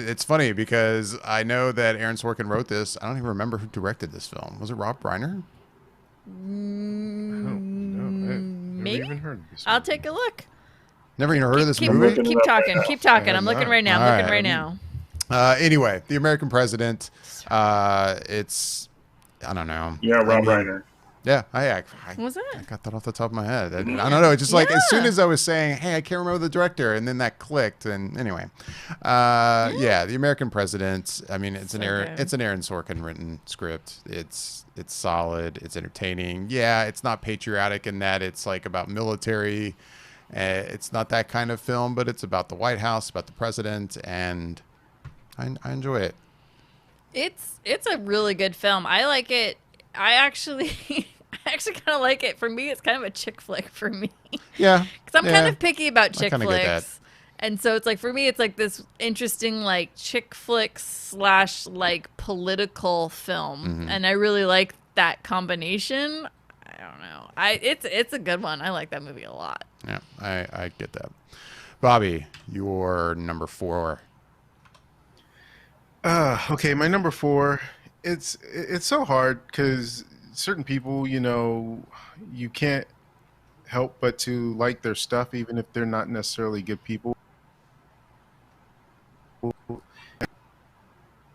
A: it's funny because I know that Aaron Sorkin wrote this. I don't even remember who directed this film. Was it Rob Reiner?
B: No, I've
D: Maybe?
B: never even heard of this.
D: I'll
B: one.
D: take a look.
A: Never even heard of this
D: Keep,
A: movie?
C: looking
D: keep
C: it up
D: talking.
C: right now.
D: Keep talking.
B: I
D: I'm
B: have
D: looking
B: not.
D: right now. I'm
A: All
D: looking
A: right.
D: right now.
A: Anyway, The American President. It's, I don't know.
C: Yeah, Rob
A: I mean,
C: Reiner.
A: Yeah, I
D: What was that?
A: got that off the top of my head. I don't know. It's just like as soon
D: Yeah.
A: as I was saying, "Hey, I can't remember the director," and then that clicked. And anyway, yeah, The American President. I mean, it's
D: So
A: an Aaron,
D: good.
A: it's an Aaron Sorkin written script. It's solid. It's entertaining. Yeah, it's not patriotic in that it's like about military. It's not that kind of film, but it's about the White House, about the president, and I enjoy it.
D: It's a really good film. I like it. I actually I actually kind of like it. For me, it's kind of a chick flick for me.
A: Yeah.
D: Because I'm kind
A: Yeah.
D: of picky about
A: I
D: chick
A: kinda get that.
D: flicks. And so it's like, for me, it's like this interesting, like, chick flick slash, like, political film. And I really like that combination. I don't know. It's a good one. I like that movie a lot.
A: Yeah, I get that. Bobby, your number 4.
B: Okay, my number 4. It's so hard because certain people, you can't help but to like their stuff, even if they're not necessarily good people.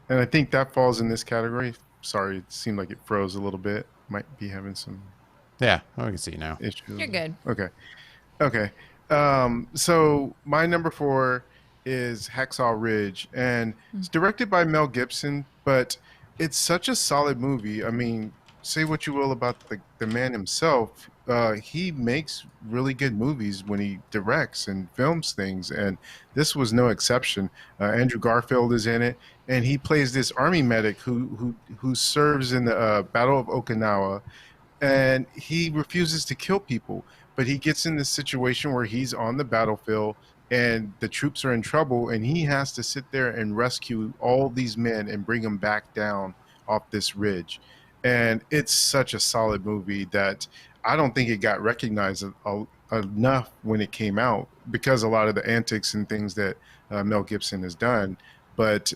B: And I think that falls in this category. Sorry, it seemed like it froze a little bit. Might be having some
A: Yeah, I can see now.
B: issues.
D: You're good.
B: Okay. Okay. So my number 4 is Hacksaw Ridge, and it's directed by Mel Gibson, but it's such a solid movie. I mean, say what you will about the man himself. He makes really good movies when he directs and films things, and this was no exception. Andrew Garfield is in it, and he plays this army medic who serves in the Battle of Okinawa, and he refuses to kill people, but he gets in this situation where he's on the battlefield and the troops are in trouble, and he has to sit there and rescue all these men and bring them back down off this ridge. And it's such a solid movie that I don't think it got recognized enough when it came out, because a lot of the antics and things that Mel Gibson has done. But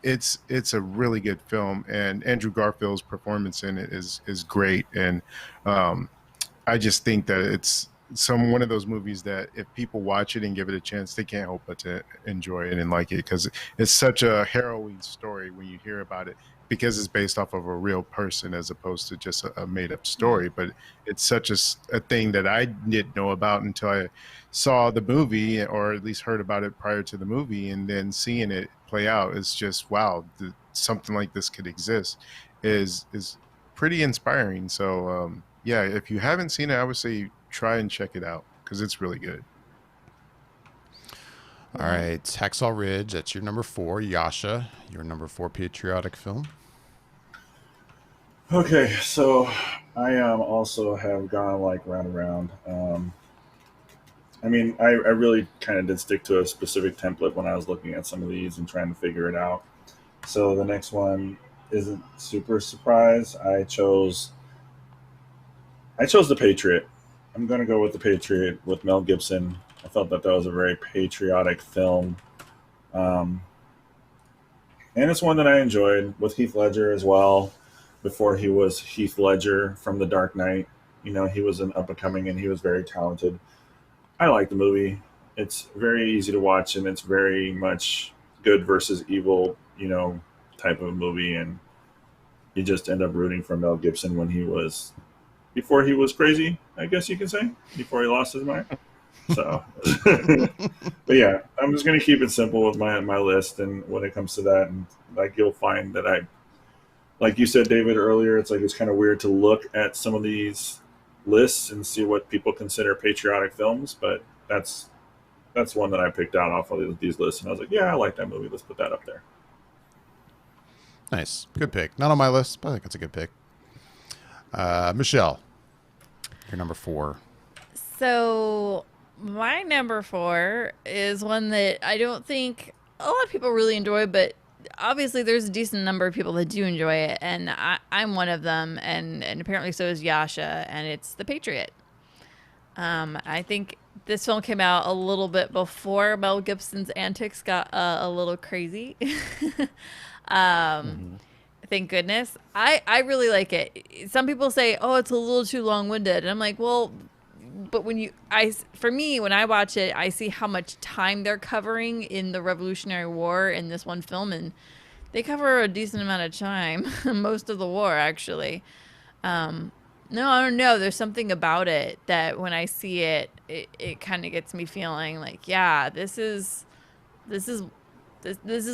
B: it's a really good film, and Andrew Garfield's performance in it is great. And I just think that it's one of those movies that if people watch it and give it a chance, they can't help but to enjoy it and like it, because it's such a harrowing story when you hear about it, because it's based off of a real person as opposed to just a made-up story. But it's such a thing that I didn't know about until I saw the movie, or at least heard about it prior to the movie, and then seeing it play out is just, wow, something like this could exist is pretty inspiring. So yeah, if you haven't seen it, I would say try and check it out, because it's really good.
A: All right, Hacksaw Ridge, that's your number 4. Yasha, your number 4 patriotic film.
C: Okay, so I also have gone like round and round. I mean, I really kind of did stick to a specific template when I was looking at some of these and trying to figure it out. So the next one isn't super surprise. I chose The Patriot. I'm going to go with The Patriot with Mel Gibson. I felt that was a very patriotic film. And it's one that I enjoyed, with Heath Ledger as well. Before he was Heath Ledger from The Dark Knight, he was an up-and-coming, and he was very talented. I like the movie. It's very easy to watch, and it's very much good versus evil, type of movie. And you just end up rooting for Mel Gibson before he was crazy, I guess you can say, before he lost his mind. So, but yeah, I'm just going to keep it simple with my list. And when it comes to that, and like, you'll find that like you said, David, earlier, it's kind of weird to look at some of these lists and see what people consider patriotic films, but that's one that I picked out off of these lists, and I was like, yeah, I like that movie. Let's put that up there.
A: Nice. Good pick. Not on my list, but I think it's a good pick. Michelle, your number 4.
D: So my number 4 is one that I don't think a lot of people really enjoy, but obviously there's a decent number of people that do enjoy it, and I'm one of them, and apparently so is Yasha, and it's The Patriot. I think this film came out a little bit before Mel Gibson's antics got a little crazy. Thank goodness. I really like it. Some people say, oh, it's a little too long-winded, and I'm like, well, but for me, when I watch it, I see how much time they're covering in the Revolutionary War in this one film, and they cover a decent amount of time, most of the war, actually. No, I don't know. There's something about it that when I see it, it kind of gets me feeling like, yeah, this is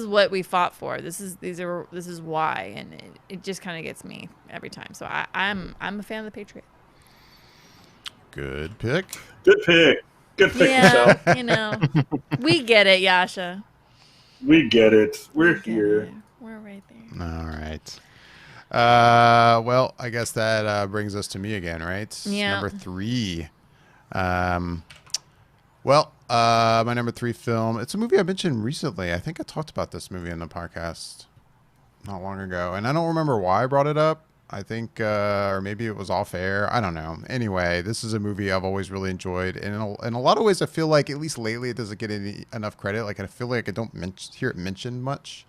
D: what we fought for. This is why, and it just kind of gets me every time. So I'm a fan of The Patriot.
A: Good pick.
C: Good pick. Good pick,
D: Yeah,
C: Michelle.
D: We get it, Yasha.
C: We get it. We're
D: We get
C: here.
D: it. We're right there.
A: All right. Well, I guess that brings us to me again, right?
D: Yeah.
A: Number 3. My number 3 film. It's a movie I mentioned recently. I think I talked about this movie in the podcast not long ago, and I don't remember why I brought it up. I think, or maybe it was off air. I don't know. Anyway, this is a movie I've always really enjoyed, and in a lot of ways, I feel like at least lately, it doesn't get enough credit. Like I feel like I don't hear it mentioned much.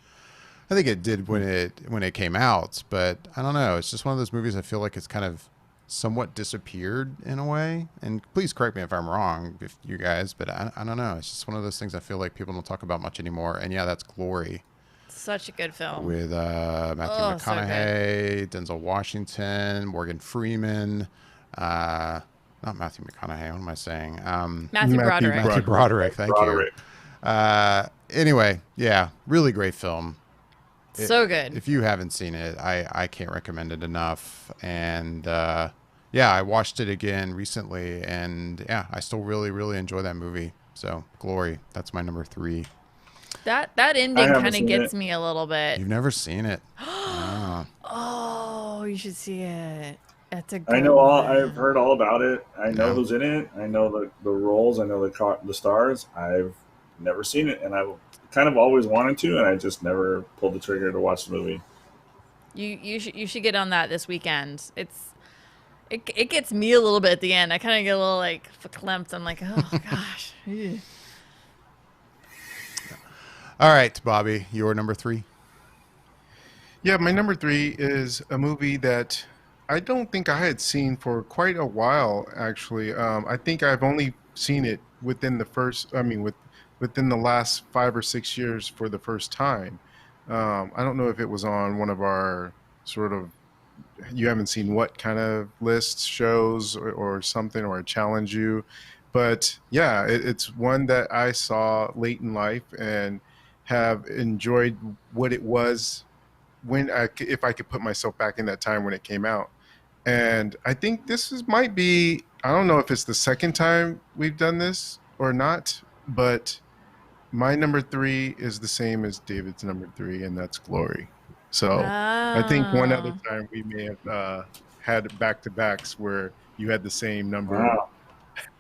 A: I think it did when it came out, but I don't know. It's just one of those movies I feel like it's kind of somewhat disappeared in a way. And please correct me if I'm wrong, if you guys, but I don't know. It's just one of those things I feel like people don't talk about much anymore. And yeah, that's Glory
D: Such a good film.
A: with Matthew
D: Oh, so
A: McConaughey, Denzel Washington, Morgan Freeman. Not Matthew McConaughey. What am I saying?
D: Matthew Broderick.
A: Matthew Broderick. Thank
C: Broderick.
A: you. Anyway, yeah, really great film.
D: So good.
A: If you haven't seen it, I can't recommend it enough. And yeah, I watched it again recently, and yeah, I still really, really enjoy that movie. So, Glory, that's my number 3.
D: That ending
C: haven't
D: kind of
C: seen
D: gets
C: it.
D: me a little bit.
A: You've never seen it? Ah.
D: Oh, you should see it. That's a good
C: I know all.
D: one.
C: I've heard all about it. I know
A: Yeah.
C: who's in it. I know the roles. I know the stars. I've never seen it, and I kind of always wanted to, and I just never pulled the trigger to watch the movie.
D: You should get on that this weekend. It gets me a little bit at the end. I kind of get a little like verklempt. I'm like, oh gosh. Ew.
A: All right, Bobby, your number 3.
B: Yeah, my number 3 is a movie that I don't think I had seen for quite a while, actually. I think I've only seen it within within the last 5 or 6 years for the first time. I don't know if it was on one of our sort of you haven't seen what kind of lists, shows, or something, or challenge you. But yeah, it's one that I saw late in life and have enjoyed what it was if I could put myself back in that time when it came out. And I think might be, I don't know if it's the second time we've done this or not, but my number 3 is the same as David's number 3, and that's Glory. So I think one other
D: Oh.
B: time we may have had back-to-backs where you had the same number
C: Wow.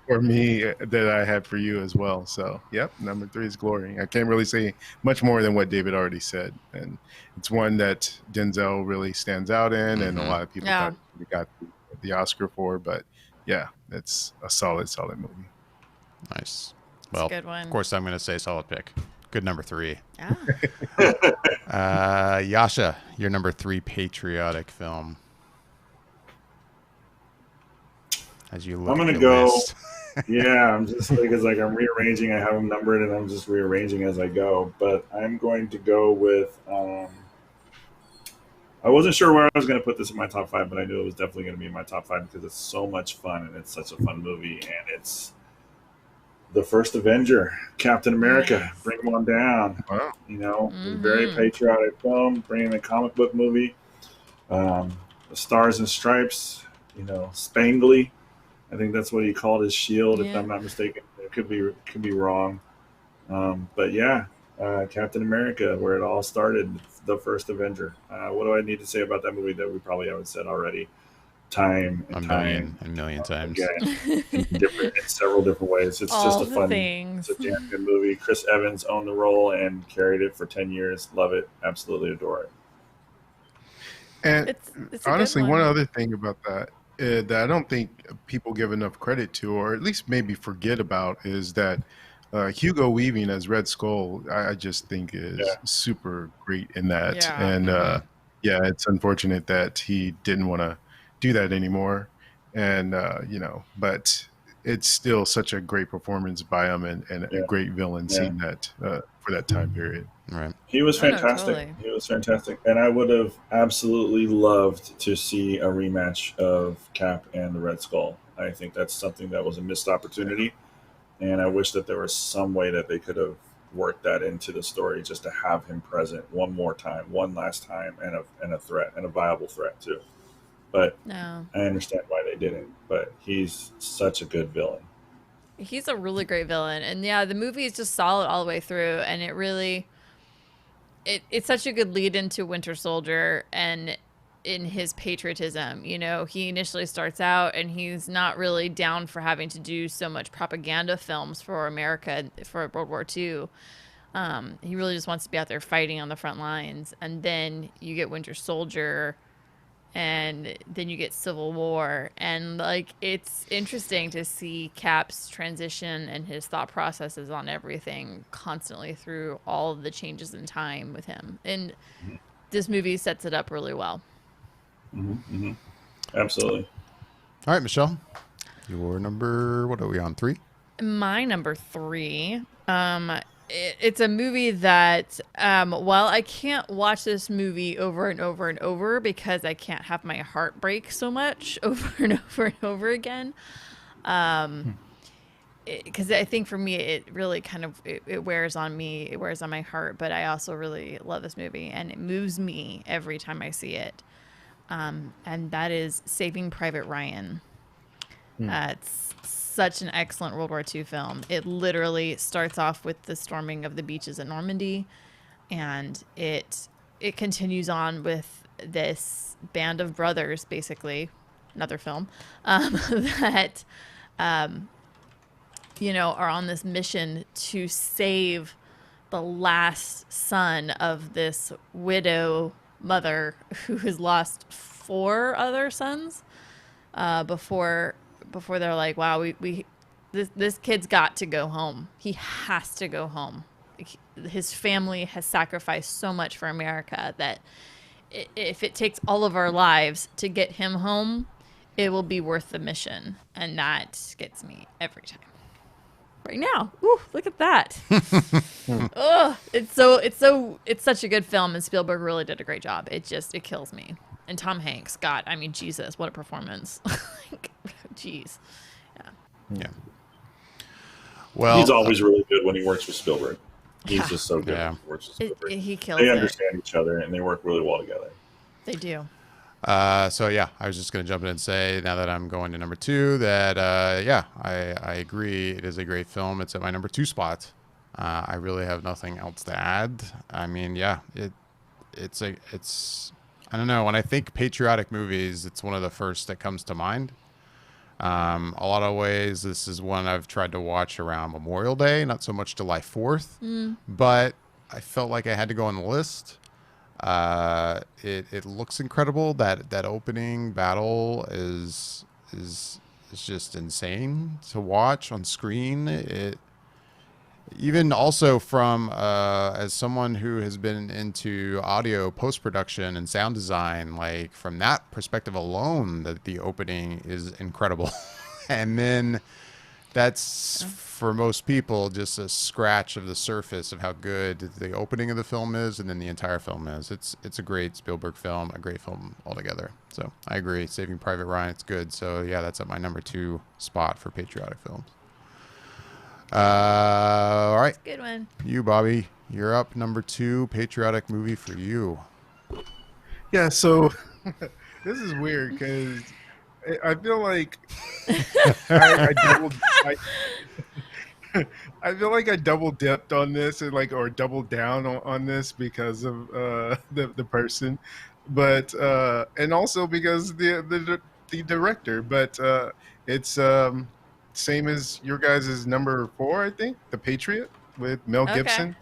B: for me that I had for you as well. So, yep, number 3 is Glory. I can't really say much more than what David already said. And it's one that Denzel really stands out in, and a lot of people
D: Yeah.
B: thought he got the Oscar for. But, yeah, it's a solid movie.
A: Nice.
D: It's
A: Well,
D: a good one.
A: of course, I'm going to say solid pick. Good number 3.
D: Ah.
A: Yasha, your number 3 patriotic film. As you look
C: I'm gonna
A: at your
C: go-
A: list.
C: Yeah, I'm just because I'm rearranging. I have them numbered, and I'm just rearranging as I go. But I'm going to go with. I wasn't sure where I was going to put this in my top 5, but I knew it was definitely going to be in my top 5 because it's so much fun and it's such a fun movie, and it's the first Avenger, Captain America.
D: Nice.
C: Bring him on down.
B: Wow.
C: You know, a very patriotic film, bringing a comic book movie. The Stars and Stripes. You know, Spangly. I think that's what he called his shield, if
D: Yeah.
C: I'm not mistaken. It could be wrong. But yeah, Captain America, where it all started, the first Avenger. What do I need to say about that movie that we probably haven't said already? Time and
A: A million times.
C: again, in several different ways. It's
D: All
C: just a
D: the
C: fun,
D: things.
C: it's a damn good movie. Chris Evans owned the role and carried it for 10 years. Love it, absolutely adore it.
B: And
D: It's a good
B: honestly, one
D: one.
B: other thing about that that I don't think people give enough credit to, or at least maybe forget about, is that Hugo Weaving as Red Skull, I just think is
C: Yeah.
B: super great in that.
D: Yeah.
B: And yeah, it's unfortunate that he didn't want to do that anymore. And, but it's still such a great performance by him and
C: Yeah.
B: a great villain
C: Yeah.
B: seeing that for that time period.
A: Right.
C: He was
D: Oh, no,
C: fantastic.
D: totally.
C: He was fantastic, and I would have absolutely loved to see a rematch of Cap and the Red Skull. I think that's something that was a missed opportunity, and I wish that there was some way that they could have worked that into the story just to have him present one more time, one last time, and a threat, and a viable threat too. But
D: No.
C: I understand why they didn't. But he's such a good villain.
D: He's a really great villain. And yeah, the movie is just solid all the way through, and it's such a good lead into Winter Soldier, and in his patriotism. You know, he initially starts out and he's not really down for having to do so much propaganda films for America for World War II. He really just wants to be out there fighting on the front lines. And then you get Winter Soldier, and then you get Civil War. And like, it's interesting to see Cap's transition and his thought processes on everything constantly through all of the changes in time with him. And this movie sets it up really well.
C: Absolutely.
A: All right, Michelle, your number, what are we on, 3?
D: My number 3, it's a movie that, while I can't watch this movie over and over and over because I can't have my heart break so much over and over and over again. Because I think for me, it really kind of, it wears on me, it wears on my heart, but I also really love this movie and it moves me every time I see it. And that is Saving Private Ryan. It's such an excellent World War II film. It literally starts off with the storming of the beaches at Normandy, and it continues on with this band of brothers, basically, another film, that you know, are on this mission to save the last son of this widow mother who has lost 4 other sons before they're like, wow, this kid's got to go home. He has to go home. His family has sacrificed so much for America that if it takes all of our lives to get him home, it will be worth the mission. And that gets me every time. Right now, ooh, look at that. Oh, it's such a good film, and Spielberg really did a great job. It kills me. And Tom Hanks, God, I mean, Jesus, what a performance. Like, jeez.
A: Yeah. Well,
C: He's always really good when he works with Spielberg. He's just so good when he works with Spielberg.
D: He kills
C: They
D: it.
C: understand each other, and they work really well together.
D: They do.
A: So yeah, I was just going to jump in and say, now that I'm going to number 2, that yeah, I agree. It is a great film. It's at my number 2 spot. I really have nothing else to add. I mean, yeah, it's I don't know. When I think patriotic movies, it's one of the first that comes to mind. A lot of ways, this is one I've tried to watch around Memorial Day, not so much July 4th, but I felt like I had to go on the list. It looks incredible. That opening battle is just insane to watch on screen. Even also from as someone who has been into audio post-production and sound design, like from that perspective alone, that the opening is incredible. And then that's for most people just a scratch of the surface of how good the opening of the film is, and then the entire film is. It's a great Spielberg film, a great film altogether. So I agree. Saving Private Ryan, it's good. So yeah, that's at my number 2 spot for patriotic films. All right.
D: Good one.
A: You, Bobby, you're up. Number 2 patriotic movie for you.
B: Yeah, so this is weird because I feel like I feel like I double dipped on this, or doubled down on this because of the person, but and also because the director. But it's same as your guys' number 4, I think, The Patriot with Mel Gibson,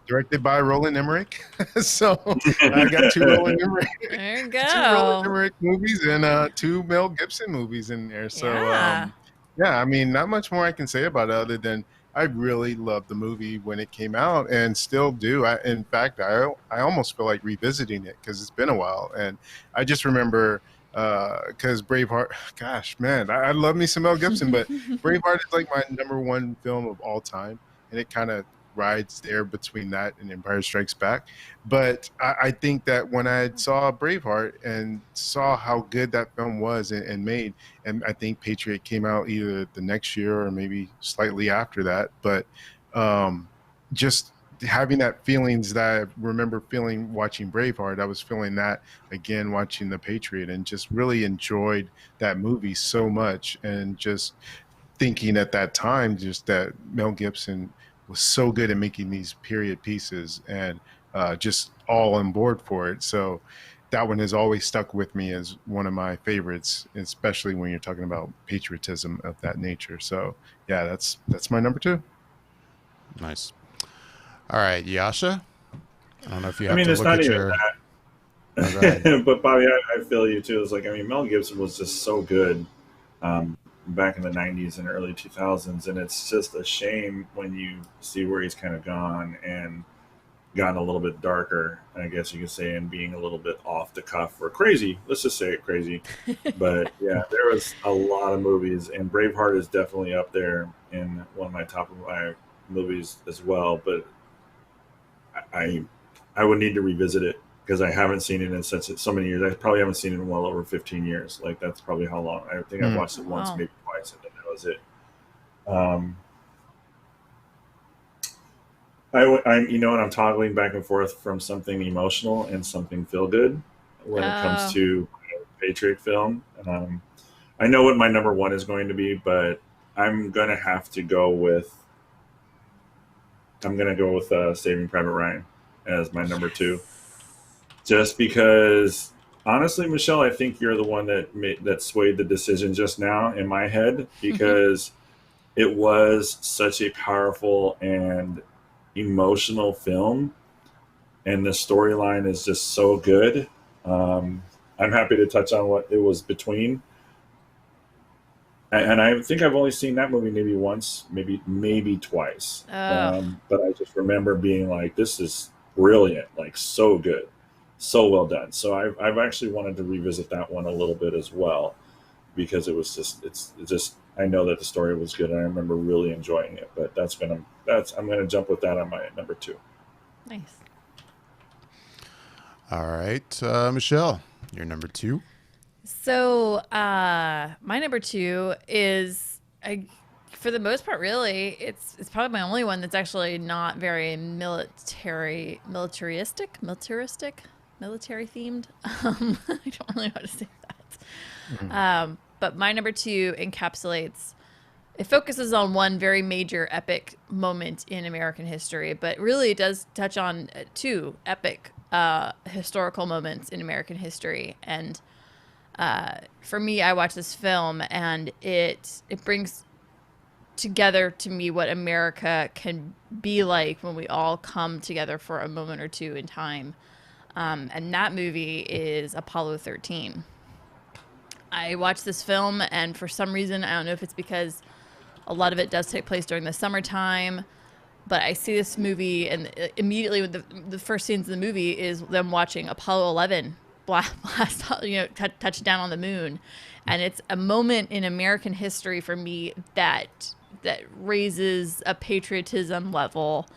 B: directed by Roland Emmerich. So I got 2 Roland Emmerich,
D: There you
B: 2 Roland
D: go.
B: Emmerich movies and 2 Mel Gibson movies in there. So
D: Yeah.
B: yeah, I mean, not much more I can say about it other than I really loved the movie when it came out and still do. In fact, I almost feel like revisiting it because it's been a while. And I just remember because Braveheart, gosh, man, I love me some Mel Gibson, but Braveheart is like my number 1 film of all time. And it kind of rides there between that and Empire Strikes Back. But I think that when I saw Braveheart and saw how good that film was and made, and I think Patriot came out either the next year or maybe slightly after that, but just having that feelings that I remember feeling watching Braveheart, I was feeling that again watching The Patriot, and just really enjoyed that movie so much. And just thinking at that time just that Mel Gibson was so good at making these period pieces, and just all on board for it. So that one has always stuck with me as one of my favorites, especially when you're talking about patriotism of that nature. So yeah, that's my number 2.
A: Nice. All right, Yasha. I don't know if you
C: I
A: have
C: mean,
A: to
C: it's
A: look
C: not
A: at
C: even
A: your.
C: that.
A: Oh, go ahead.
C: But Bobby, I feel you too. It's like, I mean, Mel Gibson was just so good back in the 90s and early 2000s. And it's just a shame when you see where he's kind of gone and gotten a little bit darker, I guess you could say, and being a little bit off the cuff or crazy. Let's just say it crazy. But yeah, there was a lot of movies, and Braveheart is definitely up there in one of my top of my movies as well. But I I would need to revisit it because I haven't seen it in such so many years. I probably haven't seen it in well over 15 years. Like that's probably how long. I think I've watched it once,
D: Wow.
C: maybe twice, and then that was it. Um, I'm you know, and I'm toggling back and forth from something emotional and something feel good when it comes
D: Oh,
C: to Patriot film. I know what my number one is going to be, but I'm gonna have to go with Saving Private Ryan as my number two. Just because honestly, Michelle, I think you're the one that swayed the decision just now in my head because it was such a powerful and emotional film, and the storyline is just so good. I'm happy to touch on what it was between, and I think I've only seen that movie maybe once, maybe twice.
D: oh,
C: But I just remember being like, "This is brilliant! Like so good, so well done." So I've actually wanted to revisit that one a little bit as well because it was just I know that the story was good and I remember really enjoying it. But I'm gonna jump with that on my number two.
D: nice.
A: All right, Michelle, your number 2.
D: So, my number 2 is, for the most part, really, it's probably my only one that's actually not very military themed. I don't really know how to say that. But my number 2 encapsulates. It focuses on one very major epic moment in American history, but really it does touch on two epic historical moments in American history. And for me, I watch this film, and it brings together to me what America can be like when we all come together for a moment or two in time. And that movie is Apollo 13. I watched this film, and for some reason, I don't know if it's because a lot of it does take place during the summertime, but I see this movie, and immediately with the first scenes of the movie is them watching Apollo 11 blast, touch down on the moon, and it's a moment in American history for me that raises a patriotism level.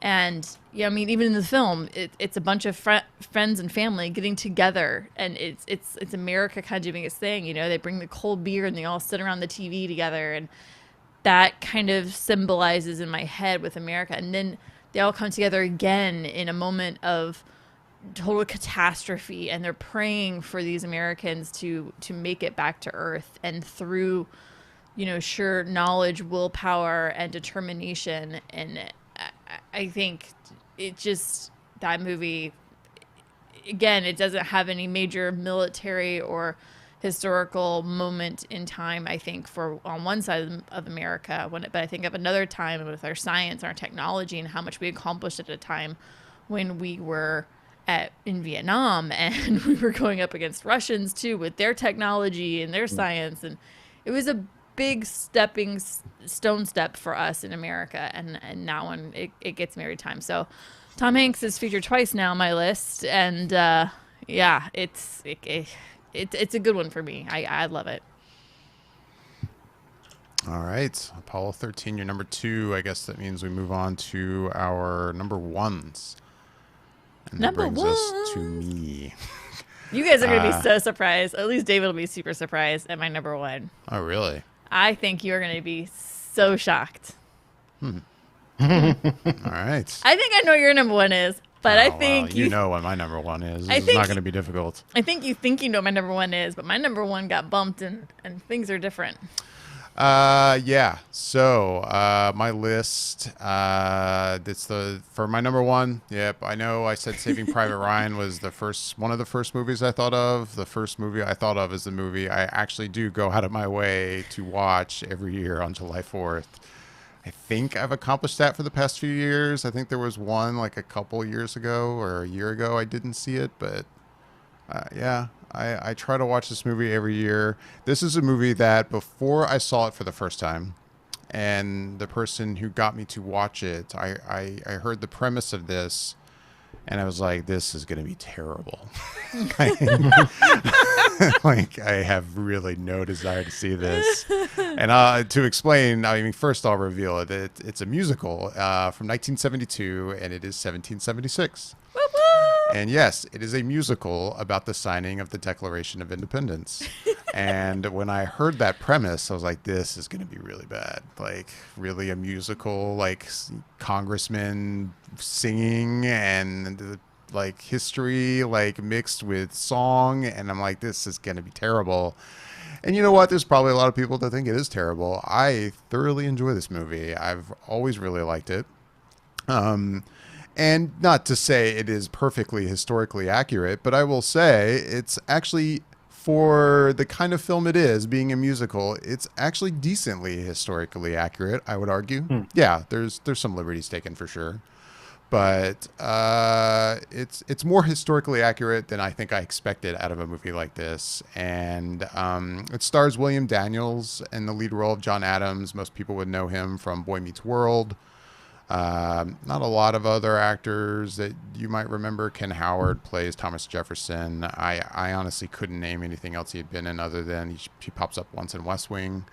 D: And yeah, I mean, even in the film, it's a bunch of friends and family getting together, and it's America kind of doing its thing. You know, they bring the cold beer and they all sit around the TV together, and that kind of symbolizes in my head with America. And then they all come together again in a moment of total catastrophe, and they're praying for these Americans to make it back to Earth, and through sheer knowledge, willpower, and determination. And I think that movie, again, it doesn't have any major military or historical moment in time, I think, for on one side of America, but I think of another time with our science, our technology, and how much we accomplished at a time when we were in Vietnam, and we were going up against Russians too with their technology and their science, and it was a big stepping stone step for us in America, and that one it gets me every time. So Tom Hanks is featured twice now on my list, and yeah, it's a good one for me. I love it.
A: All right, Apollo 13, your number 2. I guess that means we move on to our number 1s. And that
D: Number
A: brings us to me.
D: You guys are going to be so surprised. At least David will be super surprised at my number 1.
A: Oh, really?
D: I think you're going to be so shocked.
A: All right.
D: I think I know what your number 1 is, but I think
A: you know what my number 1 is. It's
D: think
A: not going to be difficult.
D: I think you know what my number 1 is, but my number 1 got bumped, and things are different.
A: Yeah. So, my list, for my number one. Yep. I know I said Saving Private Ryan was one of the first movies I thought of. The first movie I thought of is the movie I actually do go out of my way to watch every year on July 4th. I think I've accomplished that for the past few years. I think there was one like a couple years ago or a year ago I didn't see it, but yeah, I try to watch this movie every year. This is a movie that before I saw it for the first time, and the person who got me to watch it, I heard the premise of this, and I was like, this is going to be terrible. Like, I have really no desire to see this. And to explain, I mean, first I'll reveal it. It's a musical from 1972, and it is 1776. And yes, it is a musical about the signing of the Declaration of Independence. And when I heard that premise, I was like, this is going to be really bad. Like, really a musical, like congressmen singing and like history, like mixed with song. And I'm like, this is going to be terrible. And you know what? There's probably a lot of people that think it is terrible. I thoroughly enjoy this movie. I've always really liked it. And not to say it is perfectly historically accurate, but I will say it's actually, for the kind of film it is, being a musical, it's actually decently historically accurate, I would argue. Yeah, there's some liberties taken for sure. But it's more historically accurate than I think I expected out of a movie like this. And it stars William Daniels in the lead role of John Adams. Most people would know him from Boy Meets World. Not a lot of other actors that you might remember. Ken Howard plays Thomas Jefferson. I honestly couldn't name anything else he had been in other than he pops up once in West Wing.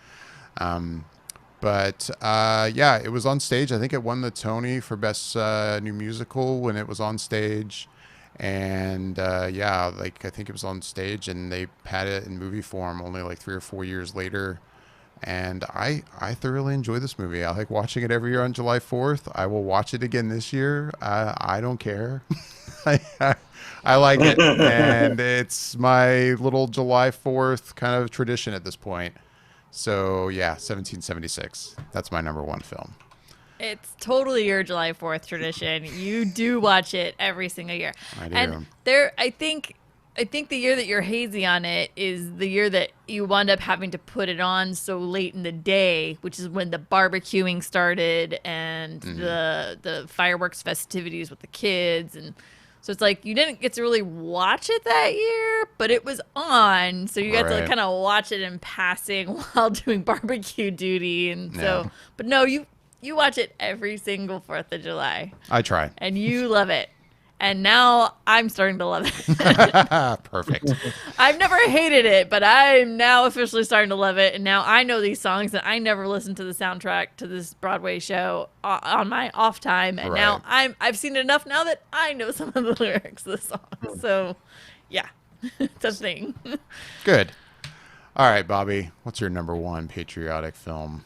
A: But yeah, it was on stage. I think it won the Tony for Best New Musical when it was on stage. And yeah, like I think it was on stage and they had it in movie form only like 3 or 4 years later. And I thoroughly enjoy this movie. I like watching it every year on July 4th. I will watch it again this year. I don't care. I like it. And it's my little July 4th kind of tradition at this point. So, yeah, 1776. That's my number one film.
D: It's totally your July 4th tradition. You do watch it every single year.
A: I do.
D: And I think the year that you're hazy on it is the year that you wound up having to put it on so late in the day, which is when the barbecuing started and the fireworks festivities with the kids. And so it's like you didn't get to really watch it that year, but it was on. So you got to kind of watch it in passing while doing barbecue duty. And so, but no, you watch it every single 4th of July.
A: I try.
D: And you love it. And now I'm starting to love it.
A: Perfect.
D: I've never hated it, but I'm now officially starting to love it. And now I know these songs, and I never listened to the soundtrack to this Broadway show on my off time. And now I've seen it enough now that I know some of the lyrics of the song. So, yeah, it's a thing.
A: Good. All right, Bobby, what's your number one patriotic film?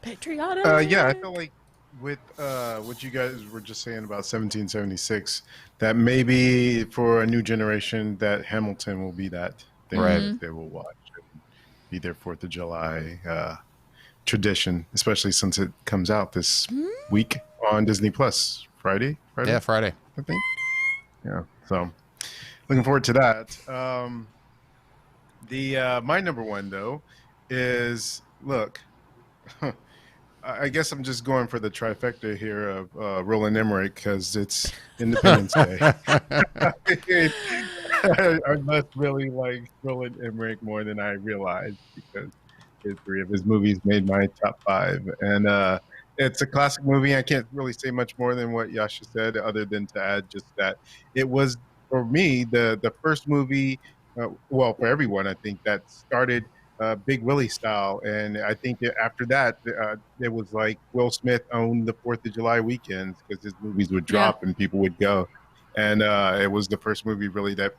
D: Patriotic?
B: Yeah, I feel like with what you guys were just saying about 1776, that maybe for a new generation that Hamilton will be that thing that they will watch and be their 4th of July tradition, especially since it comes out this week on Disney Plus. Friday?
A: Yeah, Friday.
B: I think. Yeah, so looking forward to that. My number one, though, is, look, I guess I'm just going for the trifecta here of Roland Emmerich because it's Independence Day. I must really like Roland Emmerich more than I realized because 3 of his movies made my top 5. And it's a classic movie. I can't really say much more than what Yasha said other than to add just that it was, for me, the first movie, well, for everyone, I think, that started Big Willie style. And I think after that, it was like Will Smith owned the 4th of July weekends because his movies would drop and people would go. And it was the first movie really that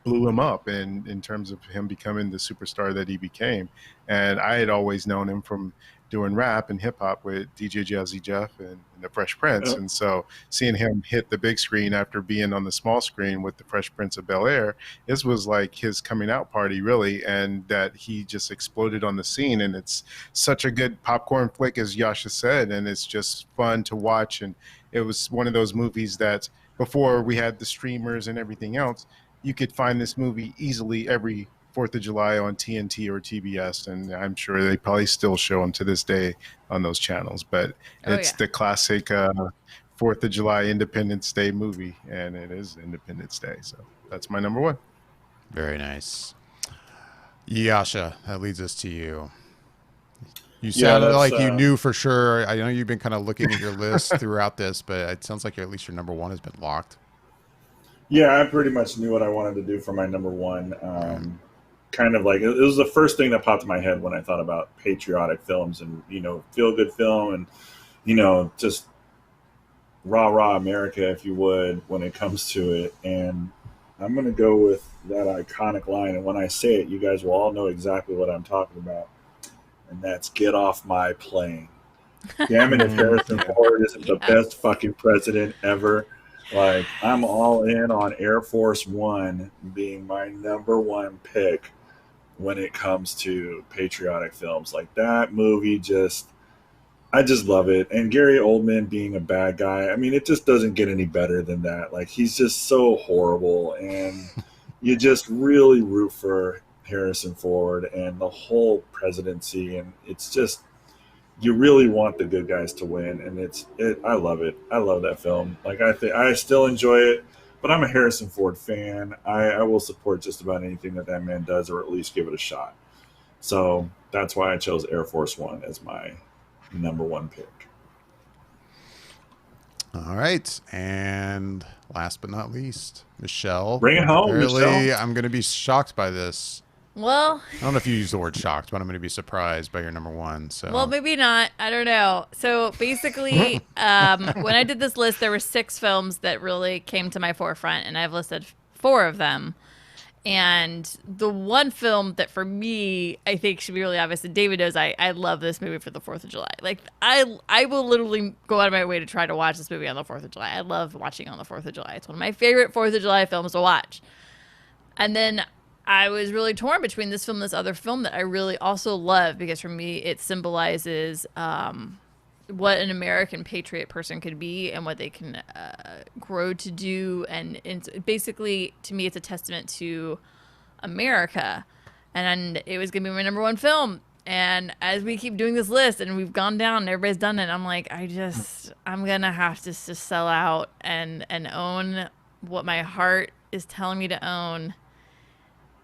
B: blew him up in terms of him becoming the superstar that he became. And I had always known him from doing rap and hip hop with DJ Jazzy Jeff and the Fresh Prince. And so seeing him hit the big screen after being on the small screen with the Fresh Prince of Bel-Air, this was like his coming out party, really. And that he just exploded on the scene. And it's such a good popcorn flick, as Yasha said. And it's just fun to watch. And it was one of those movies that before we had the streamers and everything else, you could find this movie easily every 4th of July on TNT or TBS, and I'm sure they probably still show them to this day on those channels. But it's the classic 4th of July Independence Day movie, and it is Independence Day. So that's my number one.
A: Very nice. Yasha, that leads us to you. You sounded like you knew for sure. I know you've been kind of looking at your list throughout this, but it sounds like at least your number one has been locked.
C: Yeah, I pretty much knew what I wanted to do for my number one. Kind of like, it was the first thing that popped in my head when I thought about patriotic films and, feel good film and, just rah America, if you would, when it comes to it. And I'm going to go with that iconic line. And when I say it, you guys will all know exactly what I'm talking about. And that's "Get Off My Plane." Damn it, if Harrison Ford isn't the best fucking president ever. Like, I'm all in on Air Force One being my number one pick when it comes to patriotic films. Like, that movie I just love it. And Gary Oldman being a bad guy, I mean, it just doesn't get any better than that. Like, he's just so horrible, and you just really root for Harrison Ford and the whole presidency, and it's just, you really want the good guys to win, and I love it. I love that film. Like, I still enjoy it, but I'm a Harrison Ford fan. I will support just about anything that man does, or at least give it a shot. So that's why I chose Air Force One as my number one pick.
A: All right, and last but not least, Michelle.
C: Bring it home,
A: Apparently,
C: Michelle.
A: I'm going to be shocked by this.
D: Well,
A: I don't know if you use the word shocked, but I'm going to be surprised by your number one. So,
D: well, maybe not. I don't know. So basically, when I did this list, there were 6 films that really came to my forefront, and I've listed 4 of them. And the one film that for me, I think should be really obvious, and David knows I love this movie for the 4th of July. Like, I will literally go out of my way to try to watch this movie on the 4th of July. I love watching on the 4th of July. It's one of my favorite 4th of July films to watch. And then I was really torn between this film and this other film that I really also love, because for me it symbolizes what an American patriot person could be and what they can grow to do. And it's basically, to me, it's a testament to America. And it was going to be my number one film. And as we keep doing this list and we've gone down and everybody's done it, I'm like, I'm going to have to just sell out and own what my heart is telling me to own.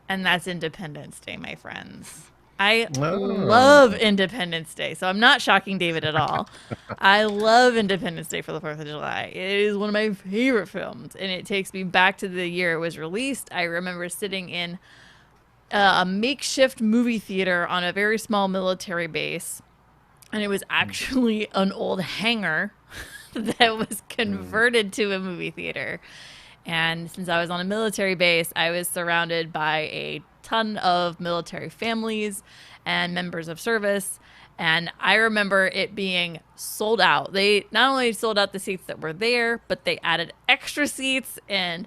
D: And that's Independence Day, my friends. I love Independence Day, so I'm not shocking David at all. I love Independence Day for the 4th of July. It is one of my favorite films, and it takes me back to the year it was released. I remember sitting in a makeshift movie theater on a very small military base, and it was actually an old hangar that was converted to a movie theater. And since I was on a military base, I was surrounded by a ton of military families and members of service. And I remember it being sold out. They not only sold out the seats that were there, but they added extra seats. And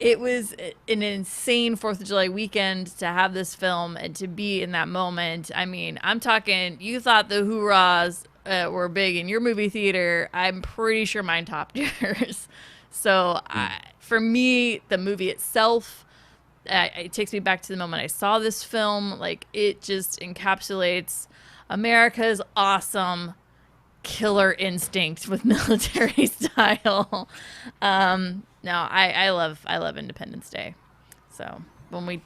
D: it was an insane 4th of July weekend to have this film and to be in that moment. I mean, I'm talking, you thought the hoorahs were big in your movie theater. I'm pretty sure mine topped yours. So for me, the movie itself, it takes me back to the moment I saw this film. Like, it just encapsulates America's awesome killer instinct with military style. No, I love Independence Day. So when we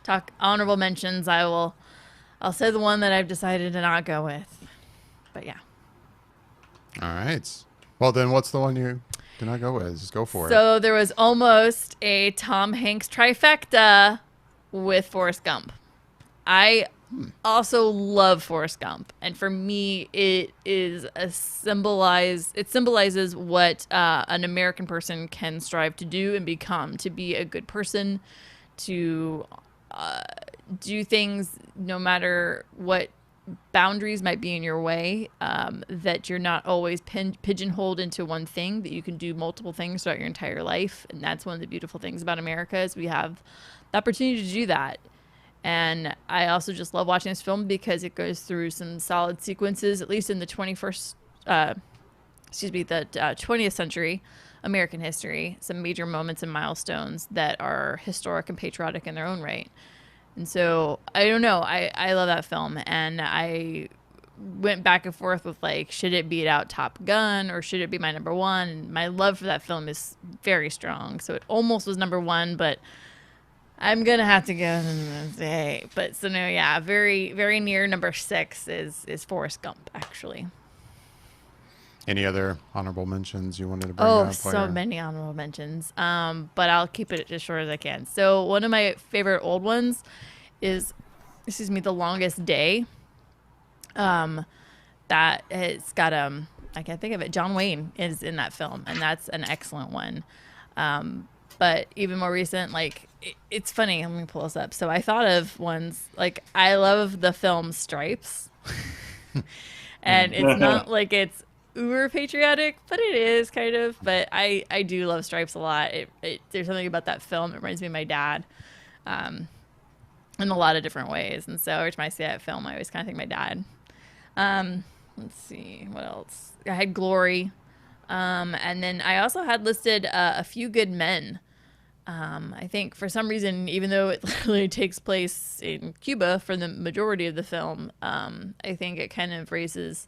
D: talk honorable mentions, I'll say the one that I've decided to not go with. But yeah.
A: all right. Well, then what's the one you did not go with? Just go for it.
D: So there was almost a Tom Hanks trifecta with Forrest Gump. I also love Forrest Gump, and for me, it symbolizes what an American person can strive to do and become, to be a good person, to do things no matter what boundaries might be in your way, that you're not always pigeonholed into one thing, that you can do multiple things throughout your entire life. And that's one of the beautiful things about America, is we have the opportunity to do that. And I also just love watching this film because it goes through some solid sequences, at least in the 20th century American history, some major moments and milestones that are historic and patriotic in their own right. And so, I don't know, I love that film, and I went back and forth with, like, should it beat out Top Gun, or should it be my number one? And my love for that film is very strong, so it almost was number one, but I'm gonna have to go and say, but so no, yeah, very, very near number 6 is Forrest Gump, actually.
A: Any other honorable mentions you wanted to bring
D: Oh,
A: up?
D: so many honorable mentions. But I'll keep it as short as I can. So one of my favorite old ones is, The Longest Day. That it's got I can't think of it. John Wayne is in that film, and that's an excellent one. But even more recent, like, it's funny. Let me pull this up. So I thought of ones, like, I love the film Stripes. And it's not like it's uber patriotic, but it is kind of. But I do love Stripes a lot. There's something about that film. It reminds me of my dad, in a lot of different ways. And so every time I see that film, I always kind of think of my dad. Let's see what else. I had Glory, and then I also had listed A Few Good Men. I think for some reason, even though it literally takes place in Cuba for the majority of the film, I think it kind of raises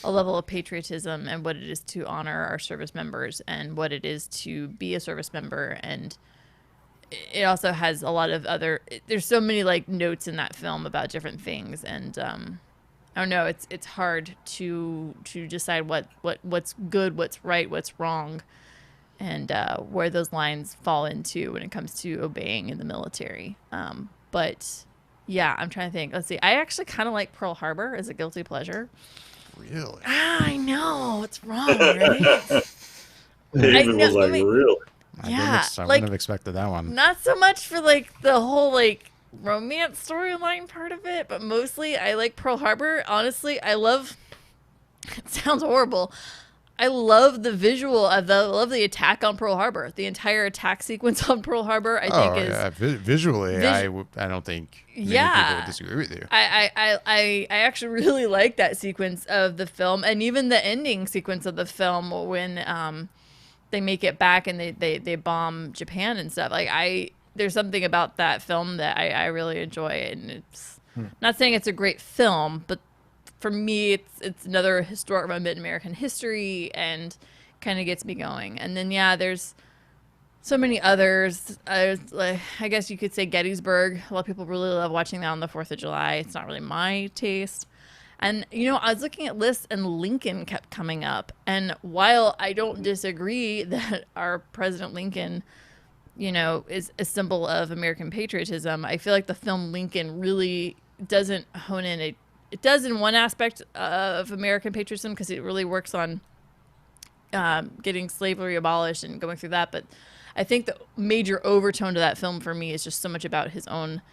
D: a level of patriotism and what it is to honor our service members and what it is to be a service member. And it also has a lot of there's so many, like, notes in that film about different things. And, I don't know, it's hard to decide what's good, what's right, what's wrong, and where those lines fall into when it comes to obeying in the military. But yeah, I'm trying to think. Let's see. I actually kind of like Pearl Harbor as a guilty pleasure.
A: Really?
D: I know. What's wrong, right?
C: David was like, really?
A: I wouldn't have expected that one.
D: Not so much for, like, the whole, like, romance storyline part of it, but mostly I like Pearl Harbor. Honestly, I love, it sounds horrible, I love the visual of the attack on Pearl Harbor. The entire attack sequence on Pearl Harbor, I think, is
A: visually. I don't think many people would disagree with you.
D: I actually really like that sequence of the film, and even the ending sequence of the film when they make it back and they bomb Japan and stuff. Like, there's something about that film that I really enjoy, and it's not saying it's a great film, but for me, it's another historic moment in American history and kind of gets me going. And then, yeah, there's so many others. I guess you could say Gettysburg. A lot of people really love watching that on the 4th of July. It's not really my taste. And, I was looking at lists, and Lincoln kept coming up. And while I don't disagree that our President Lincoln, is a symbol of American patriotism, I feel like the film Lincoln really doesn't hone in. It does in one aspect of American patriotism, because it really works on getting slavery abolished and going through that. But I think the major overtone to that film for me is just so much about his own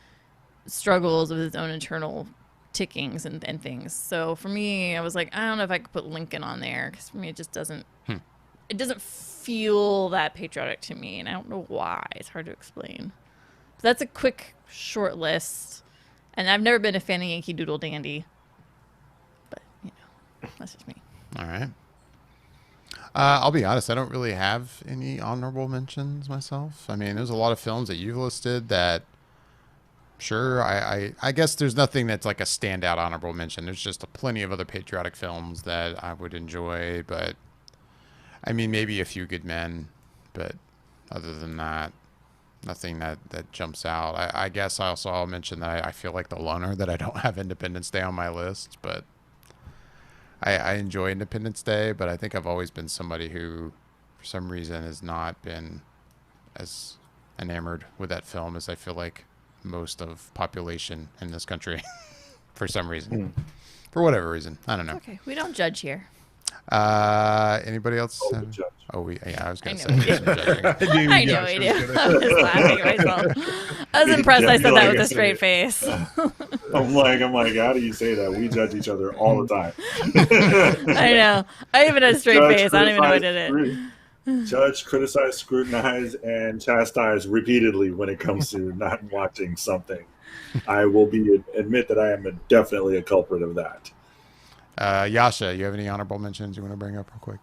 D: struggles with his own internal tickings and things. So for me, I was like, I don't know if I could put Lincoln on there, because for me it just doesn't. It doesn't feel that patriotic to me, and I don't know why. It's hard to explain. So that's a quick, short list. And I've never been a fan of Yankee Doodle Dandy. But, that's just me.
A: All right. I'll be honest, I don't really have any honorable mentions myself. I mean, there's a lot of films that you've listed that, sure, I guess there's nothing that's like a standout honorable mention. There's just plenty of other patriotic films that I would enjoy, but, I mean, maybe A Few Good Men, but other than that, nothing that jumps out. I guess I'll mention that I feel like the loner that I don't have Independence Day on my list, but I enjoy Independence Day, but I think I've always been somebody who, for some reason, has not been as enamored with that film as I feel like most of population in this country for some reason. For whatever reason. I don't know.
D: Okay, we don't judge here.
A: Anybody else?
C: Oh, the judge.
A: I was
D: I
A: going to
D: know
A: say
D: we
A: some judging.
B: I knew
D: I know
B: Josh
D: we
B: was
D: do.
B: gonna-
D: I'm just laughing at myself. I was impressed.
C: Yeah,
D: I
C: I
D: said
C: feel
D: that
C: like
D: with
C: I
D: a
C: said
D: straight
C: it.
D: face.
C: I'm like, how do you say that? We judge each other all the time.
D: I know. I even had a straight
C: Judge,
D: face. I don't even know I
C: criticize,
D: did it.
C: judge, criticize, scrutinize, and chastise repeatedly when it comes to not watching something. I will admit that I am definitely a culprit of that.
A: Yasha, you have any honorable mentions you want to bring up real quick?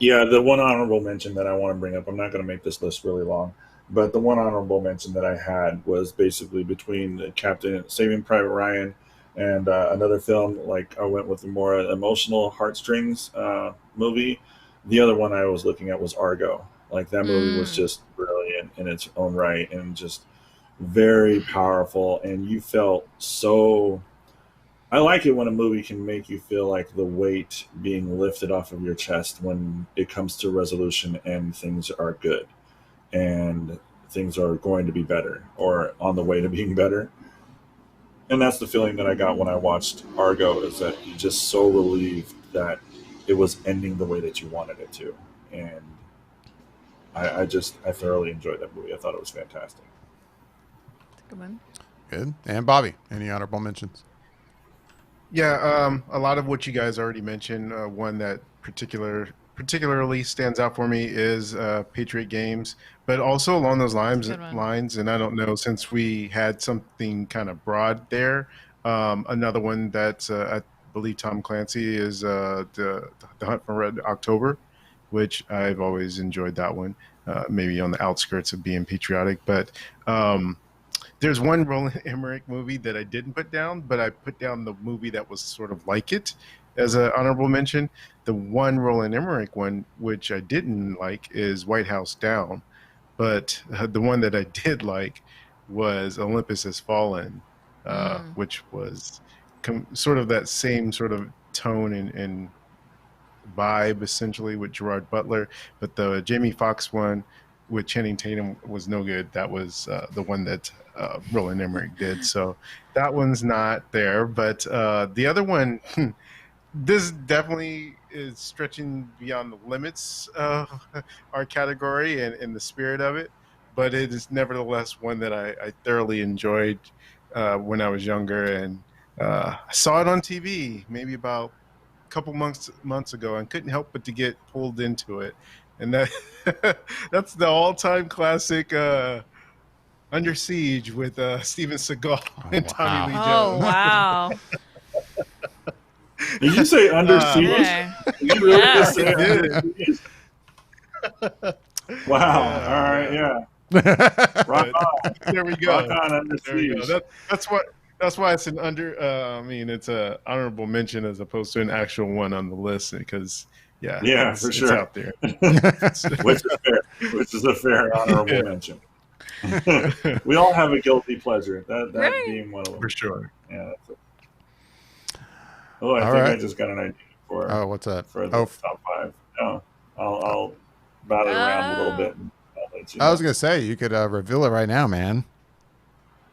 C: Yeah, the one honorable mention that I want to bring up, I'm not going to make this list really long, but the one honorable mention that I had was basically between Captain Saving Private Ryan and another film. Like I went with a more emotional heartstrings movie. The other one I was looking at was Argo. Like that movie was
D: Mm.
C: just brilliant in its own right and just very powerful. And you felt so I like it when a movie can make you feel like the weight being lifted off of your chest when it comes to resolution and things are good and things are going to be better or on the way to being better. And that's the feeling that I got when I watched Argo is that you're just so relieved that it was ending the way that you wanted it to. And I thoroughly enjoyed that movie. I thought it was fantastic.
D: Good one.
A: Good. And Bobby, any honorable mentions?
B: Yeah, a lot of what you guys already mentioned. One that particularly stands out for me is Patriot Games, but also along those
D: Good one.
B: lines. And I don't know, since we had something kind of broad there, another one that I believe Tom Clancy is the Hunt for Red October, which I've always enjoyed that one. Maybe on the outskirts of being patriotic, but. There's one Roland Emmerich movie that I didn't put down, but I put down the movie that was sort of like it as an honorable mention. The one Roland Emmerich one, which I didn't like, is White House Down. But the one that I did like was Olympus Has Fallen,
D: Mm.
B: which was sort of that same sort of tone and vibe, essentially, with Gerard Butler. But the Jamie Foxx one with Channing Tatum was no good. That was the one that Roland Emmerich did. So that one's not there. But the other one, this definitely is stretching beyond the limits of our category and the spirit of it. But it is nevertheless one that I thoroughly enjoyed when I was younger. And I saw it on TV maybe about a couple months ago and couldn't help but to get pulled into it. And that that's the all-time classic Under Siege with Steven Seagal and Tommy
A: wow.
B: Lee
D: Oh,
B: Jones.
D: wow.
C: Did you say Under Siege?
D: Okay.
C: Did you really
D: Yeah.
C: just say
B: I
C: Under
B: did.
C: Siege? Wow. All right. Yeah. Rock on.
B: There we
C: Rock
B: go.
C: on Under
B: There we go.
C: Siege.
B: That's why it's an under. I mean, it's a honorable mention as opposed to an actual one on the list because
C: Yeah, for
B: it's
C: sure.
B: out there.
C: Which is fair. Which is a fair honorable
B: Yeah.
C: mention. We all have a guilty pleasure. That
D: Right.
C: being one of them.
B: For sure.
C: Yeah. That's it. Oh, I
A: All
C: think I
A: right.
C: just got an idea for
A: Oh, what's that?
C: for the top five. No, I'll bat it around a little bit. And I'll let you
A: I was
C: know.
A: going to say, you could reveal it right now, man.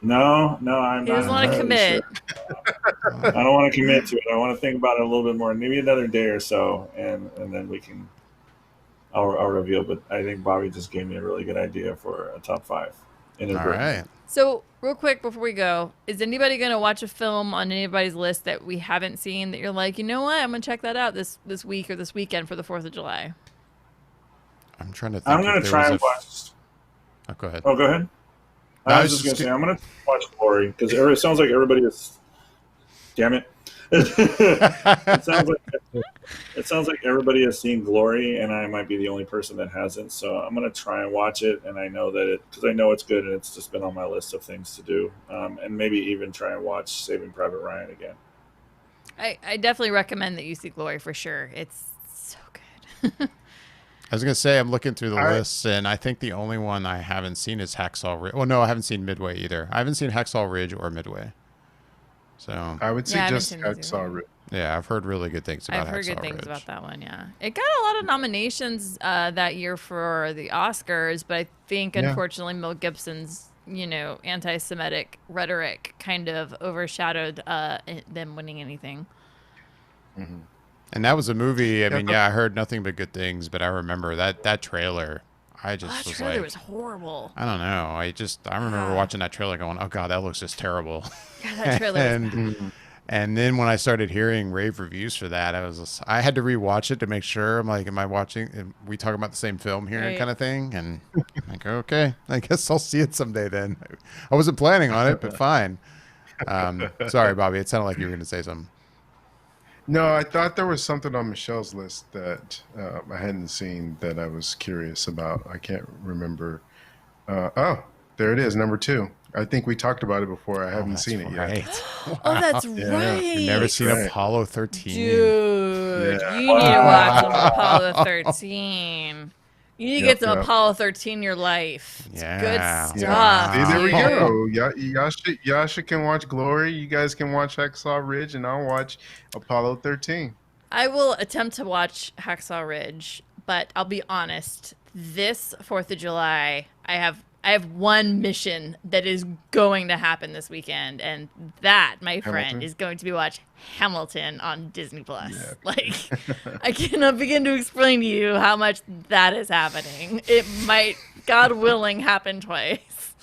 C: No, I'm
D: He
C: not
D: doesn't want to
C: entirely
D: commit.
C: sure. I don't want to commit to it. I want to think about it a little bit more, maybe another day or so, and then we can. I'll reveal. But I think Bobby just gave me a really good idea for a top five in his
A: All
C: brain.
A: right.
D: So, real quick before we go, is anybody going to watch a film on anybody's list that we haven't seen that you're like, you know what, I'm going to check that out this week or this weekend for the 4th of July?
A: I'm trying to think.
C: I'm
A: if
C: gonna
A: there
C: try
A: was
C: and watch.
A: Oh, go ahead.
C: Oh, go ahead.
A: No,
C: I
A: I
C: was
A: was
C: just gonna
A: just
C: say I'm gonna watch Glory because it sounds like everybody is. Damn it! it sounds like everybody has seen Glory, and I might be the only person that hasn't. So I'm gonna try and watch it, and I know that because I know it's good, and it's just been on my list of things to do, and maybe even try and watch Saving Private Ryan again.
D: I definitely recommend that you see Glory for sure. It's so good.
A: I was going to say, I'm looking through the
B: All right.
A: lists, and I think the only one I haven't seen is Hacksaw Ridge. Well, no, I haven't seen Midway either. I haven't seen Hacksaw Ridge or Midway. So,
B: I would
D: Yeah, I haven't
B: suggest
D: seen these either.
B: Hacksaw Ridge.
A: yeah, I've heard really good things about
D: I've heard
A: Hacksaw
D: good things
A: Ridge.
D: about that one, yeah. It got a lot of nominations that year for the Oscars, but I think,
B: Yeah.
D: unfortunately, Mel Gibson's, anti-Semitic rhetoric kind of overshadowed them winning anything.
B: Mm-hmm.
A: And that was a movie. I
B: Yeah,
A: mean, yeah, I heard nothing but good things, but I remember that trailer. I just
D: That
A: was
D: trailer
A: like,
D: was horrible.
A: I don't know. I remember
D: Ah.
A: watching that trailer going, oh God, that looks just terrible.
D: Yeah, that trailer was
A: and
D: bad.
A: and then when I started hearing rave reviews for that, I had to rewatch it to make sure. I'm like, am I watching? Am we talking about the same film here,
D: Right.
A: kind of thing? And I'm like, okay, I guess I'll see it someday then. I wasn't planning on it, but fine. Sorry, Bobby. It sounded like you were going to say something.
B: No, I thought there was something on Michelle's list that I hadn't seen that I was curious about. I can't remember. Oh, there it is, number 2. I think we talked about it before. I haven't
A: That's
B: seen it yet.
A: right.
D: Oh, that's
B: Yeah.
D: right.
A: You've never seen
B: right.
A: Apollo 13.
D: Dude,
B: Yeah.
D: you need to watch some Apollo 13. You need to
B: Yep,
D: get some
B: yep.
D: Apollo 13 in your life. It's
A: Yeah.
D: good
B: Yeah.
D: stuff.
B: See, there we
D: dude.
B: go. Yasha can watch Glory. You guys can watch Hacksaw Ridge, and I'll watch Apollo 13.
D: I will attempt to watch Hacksaw Ridge, but I'll be honest. This 4th of July, I have one mission that is going to happen this weekend, and that, my friend,
B: Hamilton?
D: is going to be watch Hamilton on Disney Plus.
B: Yeah.
D: Like, I cannot begin to explain to you how much that is happening. It might, God willing, happen twice.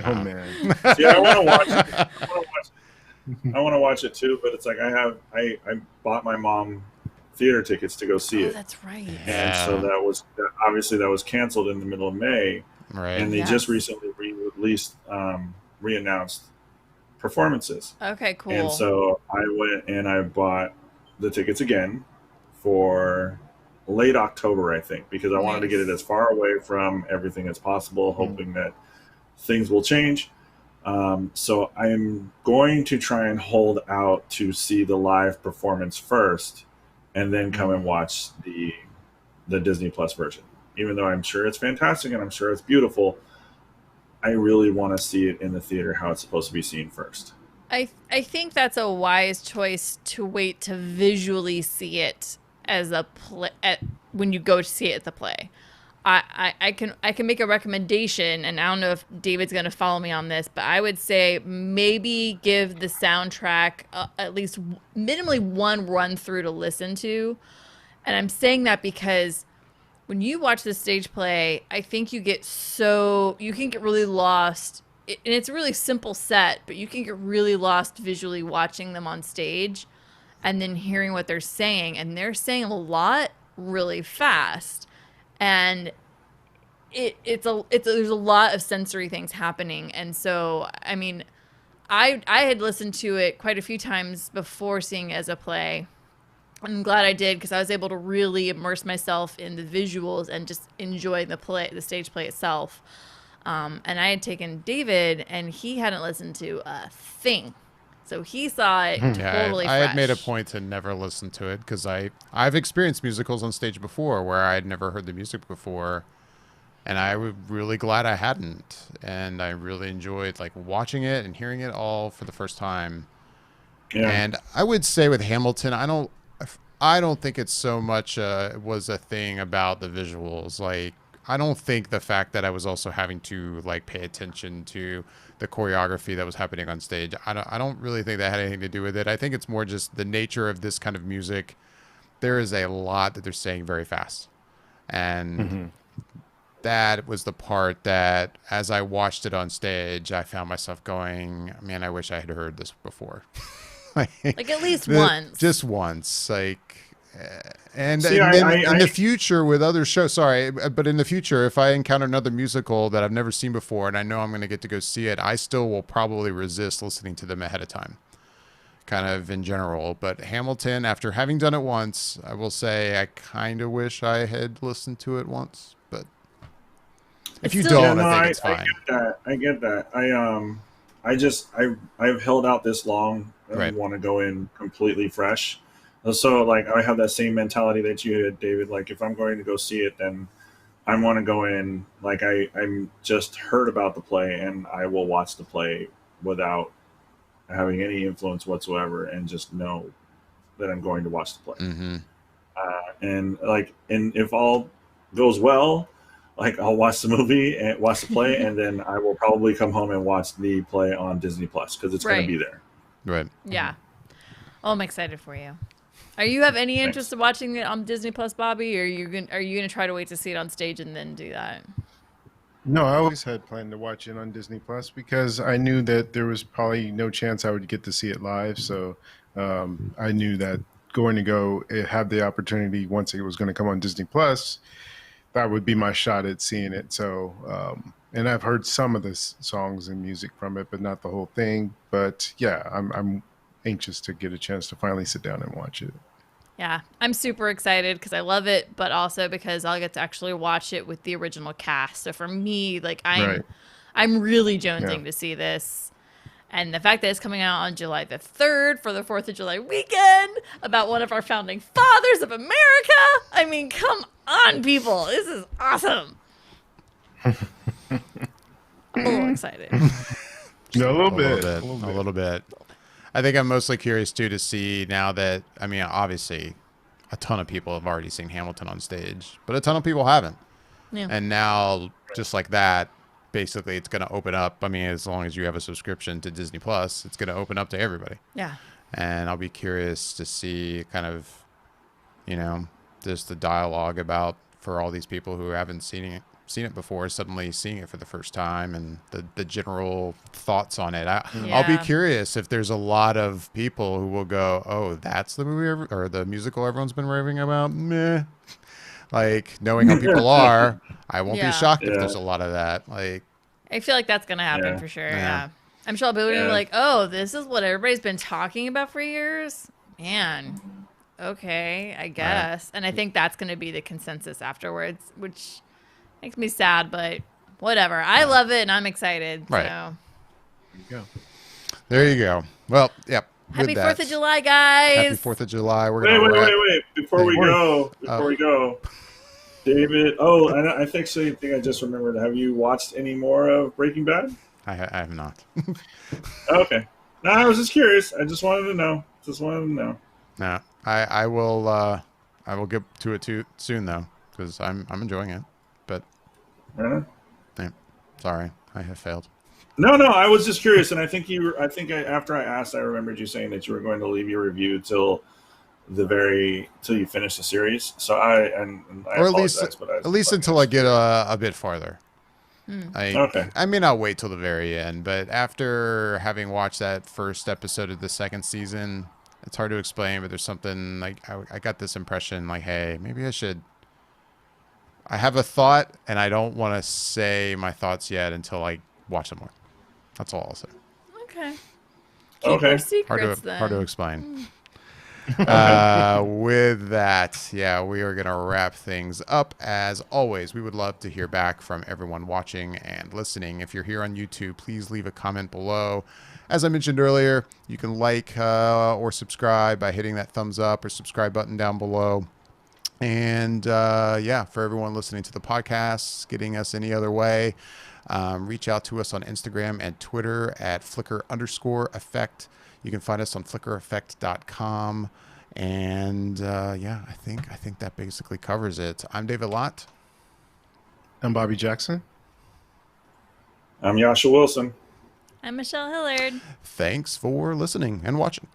B: Oh man.
C: Yeah, I want to watch it. I want to watch it too, but it's like I bought my mom theater tickets to go see
D: Oh,
C: it,
D: that's right.
C: and so that was canceled in the middle of May,
A: Right.
C: and they
D: Yes.
C: just recently re-announced performances,
D: Okay, cool.
C: and so I went and I bought the tickets again for late October, I think, because I wanted to get it as far away from everything as possible, hoping that things will change. So I'm going to try and hold out to see the live performance first, and then come and watch the Disney Plus version. Even though I'm sure it's fantastic and I'm sure it's beautiful, I really want to see it in the theater how it's supposed to be seen first.
D: I think that's a wise choice to wait to visually see it as a play when you go to see it at the play. I can make a recommendation, and I don't know if David's going to follow me on this, but I would say maybe give the soundtrack at least minimally one run through to listen to. And I'm saying that because when you watch the stage play, I think you can get really lost. And it's a really simple set, but you can get really lost visually watching them on stage and then hearing what they're saying. And they're saying a lot really fast. And there's a lot of sensory things happening. And so, I mean, I had listened to it quite a few times before seeing it as a play. I'm glad I did, because I was able to really immerse myself in the visuals and just enjoy the stage play itself. And I had taken David, and he hadn't listened to a thing. So he saw it totally
A: I
D: fresh.
A: had made a point to never listen to it because I've experienced musicals on stage before where I had never heard the music before, and I was really glad I hadn't, and I really enjoyed like watching it and hearing it all for the first time.
C: Yeah.
A: And I would say with Hamilton, I don't think it's so much was a thing about the visuals. Like, I don't think the fact that I was also having to like pay attention to the choreography that was happening on stage, I don't really think that had anything to do with it. I think it's more just the nature of this kind of music. There is a lot that they're saying very fast, and that was the part that as I watched it on stage, I found myself going, man, I wish I had heard this before.
D: Like at least once.
A: Just once. Like, and
C: See,
A: then in the
C: I-
A: future with other shows, sorry, but in the future, if I encounter another musical that I've never seen before and I know I'm going to get to go see it, I still will probably resist listening to them ahead of time, kind of in general. But Hamilton, after having done it once, I will say I kind of wish I had listened to it once. But if you
D: It's still-
A: don't,
C: Yeah, no,
A: I think it's fine.
C: I get that. I've held out this long and
A: Right.
C: want to go in completely fresh. So like I have that same mentality that you had, David. Like if I'm going to go see it, then I want to go in like I'm just heard about the play, and I will watch the play without having any influence whatsoever, and just know that I'm going to watch the play.
A: Mm-hmm.
C: And if all goes well, like I'll watch the movie and watch the play, and then I will probably come home and watch the play on Disney Plus because it's going
D: Right.
C: to be there.
A: Right.
D: Yeah. Oh, I'm excited for you. Are you have any interest in watching it on Disney Plus, Bobby, or are you gonna try to wait to see it on stage and then do that?
B: No, I always had planned to watch it on Disney Plus because I knew that there was probably no chance I would get to see it live. So I knew that going to go have the opportunity once it was going to come on Disney Plus, that would be my shot at seeing it. So, and I've heard some of the songs and music from it, but not the whole thing. But yeah, I'm anxious to get a chance to finally sit down and watch it.
D: Yeah, I'm super excited because I love it, but also because I'll get to actually watch it with the original cast. So for me, like I'm really jonesing to see this. And the fact that it's coming out on July the 3rd for the 4th of July weekend about one of our founding fathers of America. I mean, come on, people. This is awesome. I'm a little excited.
B: A little bit.
A: A little bit. I think I'm mostly curious, too, to see now that, I mean, obviously, a ton of people have already seen Hamilton on stage, but a ton of people haven't.
D: Yeah.
A: And now, just like that, basically, it's going to open up. I mean, as long as you have a subscription to Disney Plus, it's going to open up to everybody.
D: Yeah.
A: And I'll be curious to see kind of, you know, just the dialogue about for all these people who haven't seen it before, suddenly seeing it for the first time, and the general thoughts on it. I'll be curious if there's a lot of people who will go, "Oh, that's the movie or the musical everyone's been raving about." Meh. Like, knowing how people are, I won't be shocked if there's a lot of that. Like,
D: I feel like that's gonna happen for sure. Yeah. I'm sure people will be like, "Oh, this is what everybody's been talking about for years." Man, okay, I guess. And I think that's gonna be the consensus afterwards, which makes me sad, but whatever. I love it and I'm excited.
A: Right.
D: So.
B: There you go.
A: There you go. Well, yep.
D: Happy 4th of July, guys.
A: Happy 4th of July. We're gonna
C: wait. Before we go, David. Oh, I think I just remembered. Have you watched any more of Breaking Bad?
A: I have not.
C: Okay. No, I was just curious. I just wanted to know.
A: No, I will get to it too soon though, because I'm enjoying it. But yeah, sorry, I have failed.
C: No, I was just curious, and after I asked, I remembered you saying that you were going to leave your review till you finish the series. So I
A: at least until I get a bit farther.
C: Okay.
A: I may not wait till the very end, but after having watched that first episode of the second season, it's hard to explain. But there's something like I got this impression, like, hey, maybe I should. I have a thought, and I don't want to say my thoughts yet until I watch them more. That's all I'll say.
D: Okay. Keep our secrets
A: hard to explain. With that, we are going to wrap things up. As always, we would love to hear back from everyone watching and listening. If you're here on YouTube, please leave a comment below. As I mentioned earlier, you can like or subscribe by hitting that thumbs up or subscribe button down below. And for everyone listening to the podcast, getting us any other way, reach out to us on Instagram and Twitter at Flickr_effect. You can find us on flickereffect.com. And I think that basically covers it. I'm David Lott.
B: I'm Bobby Jackson.
C: I'm Yasha Wilson.
D: I'm Michelle Hillard.
A: Thanks for listening and watching.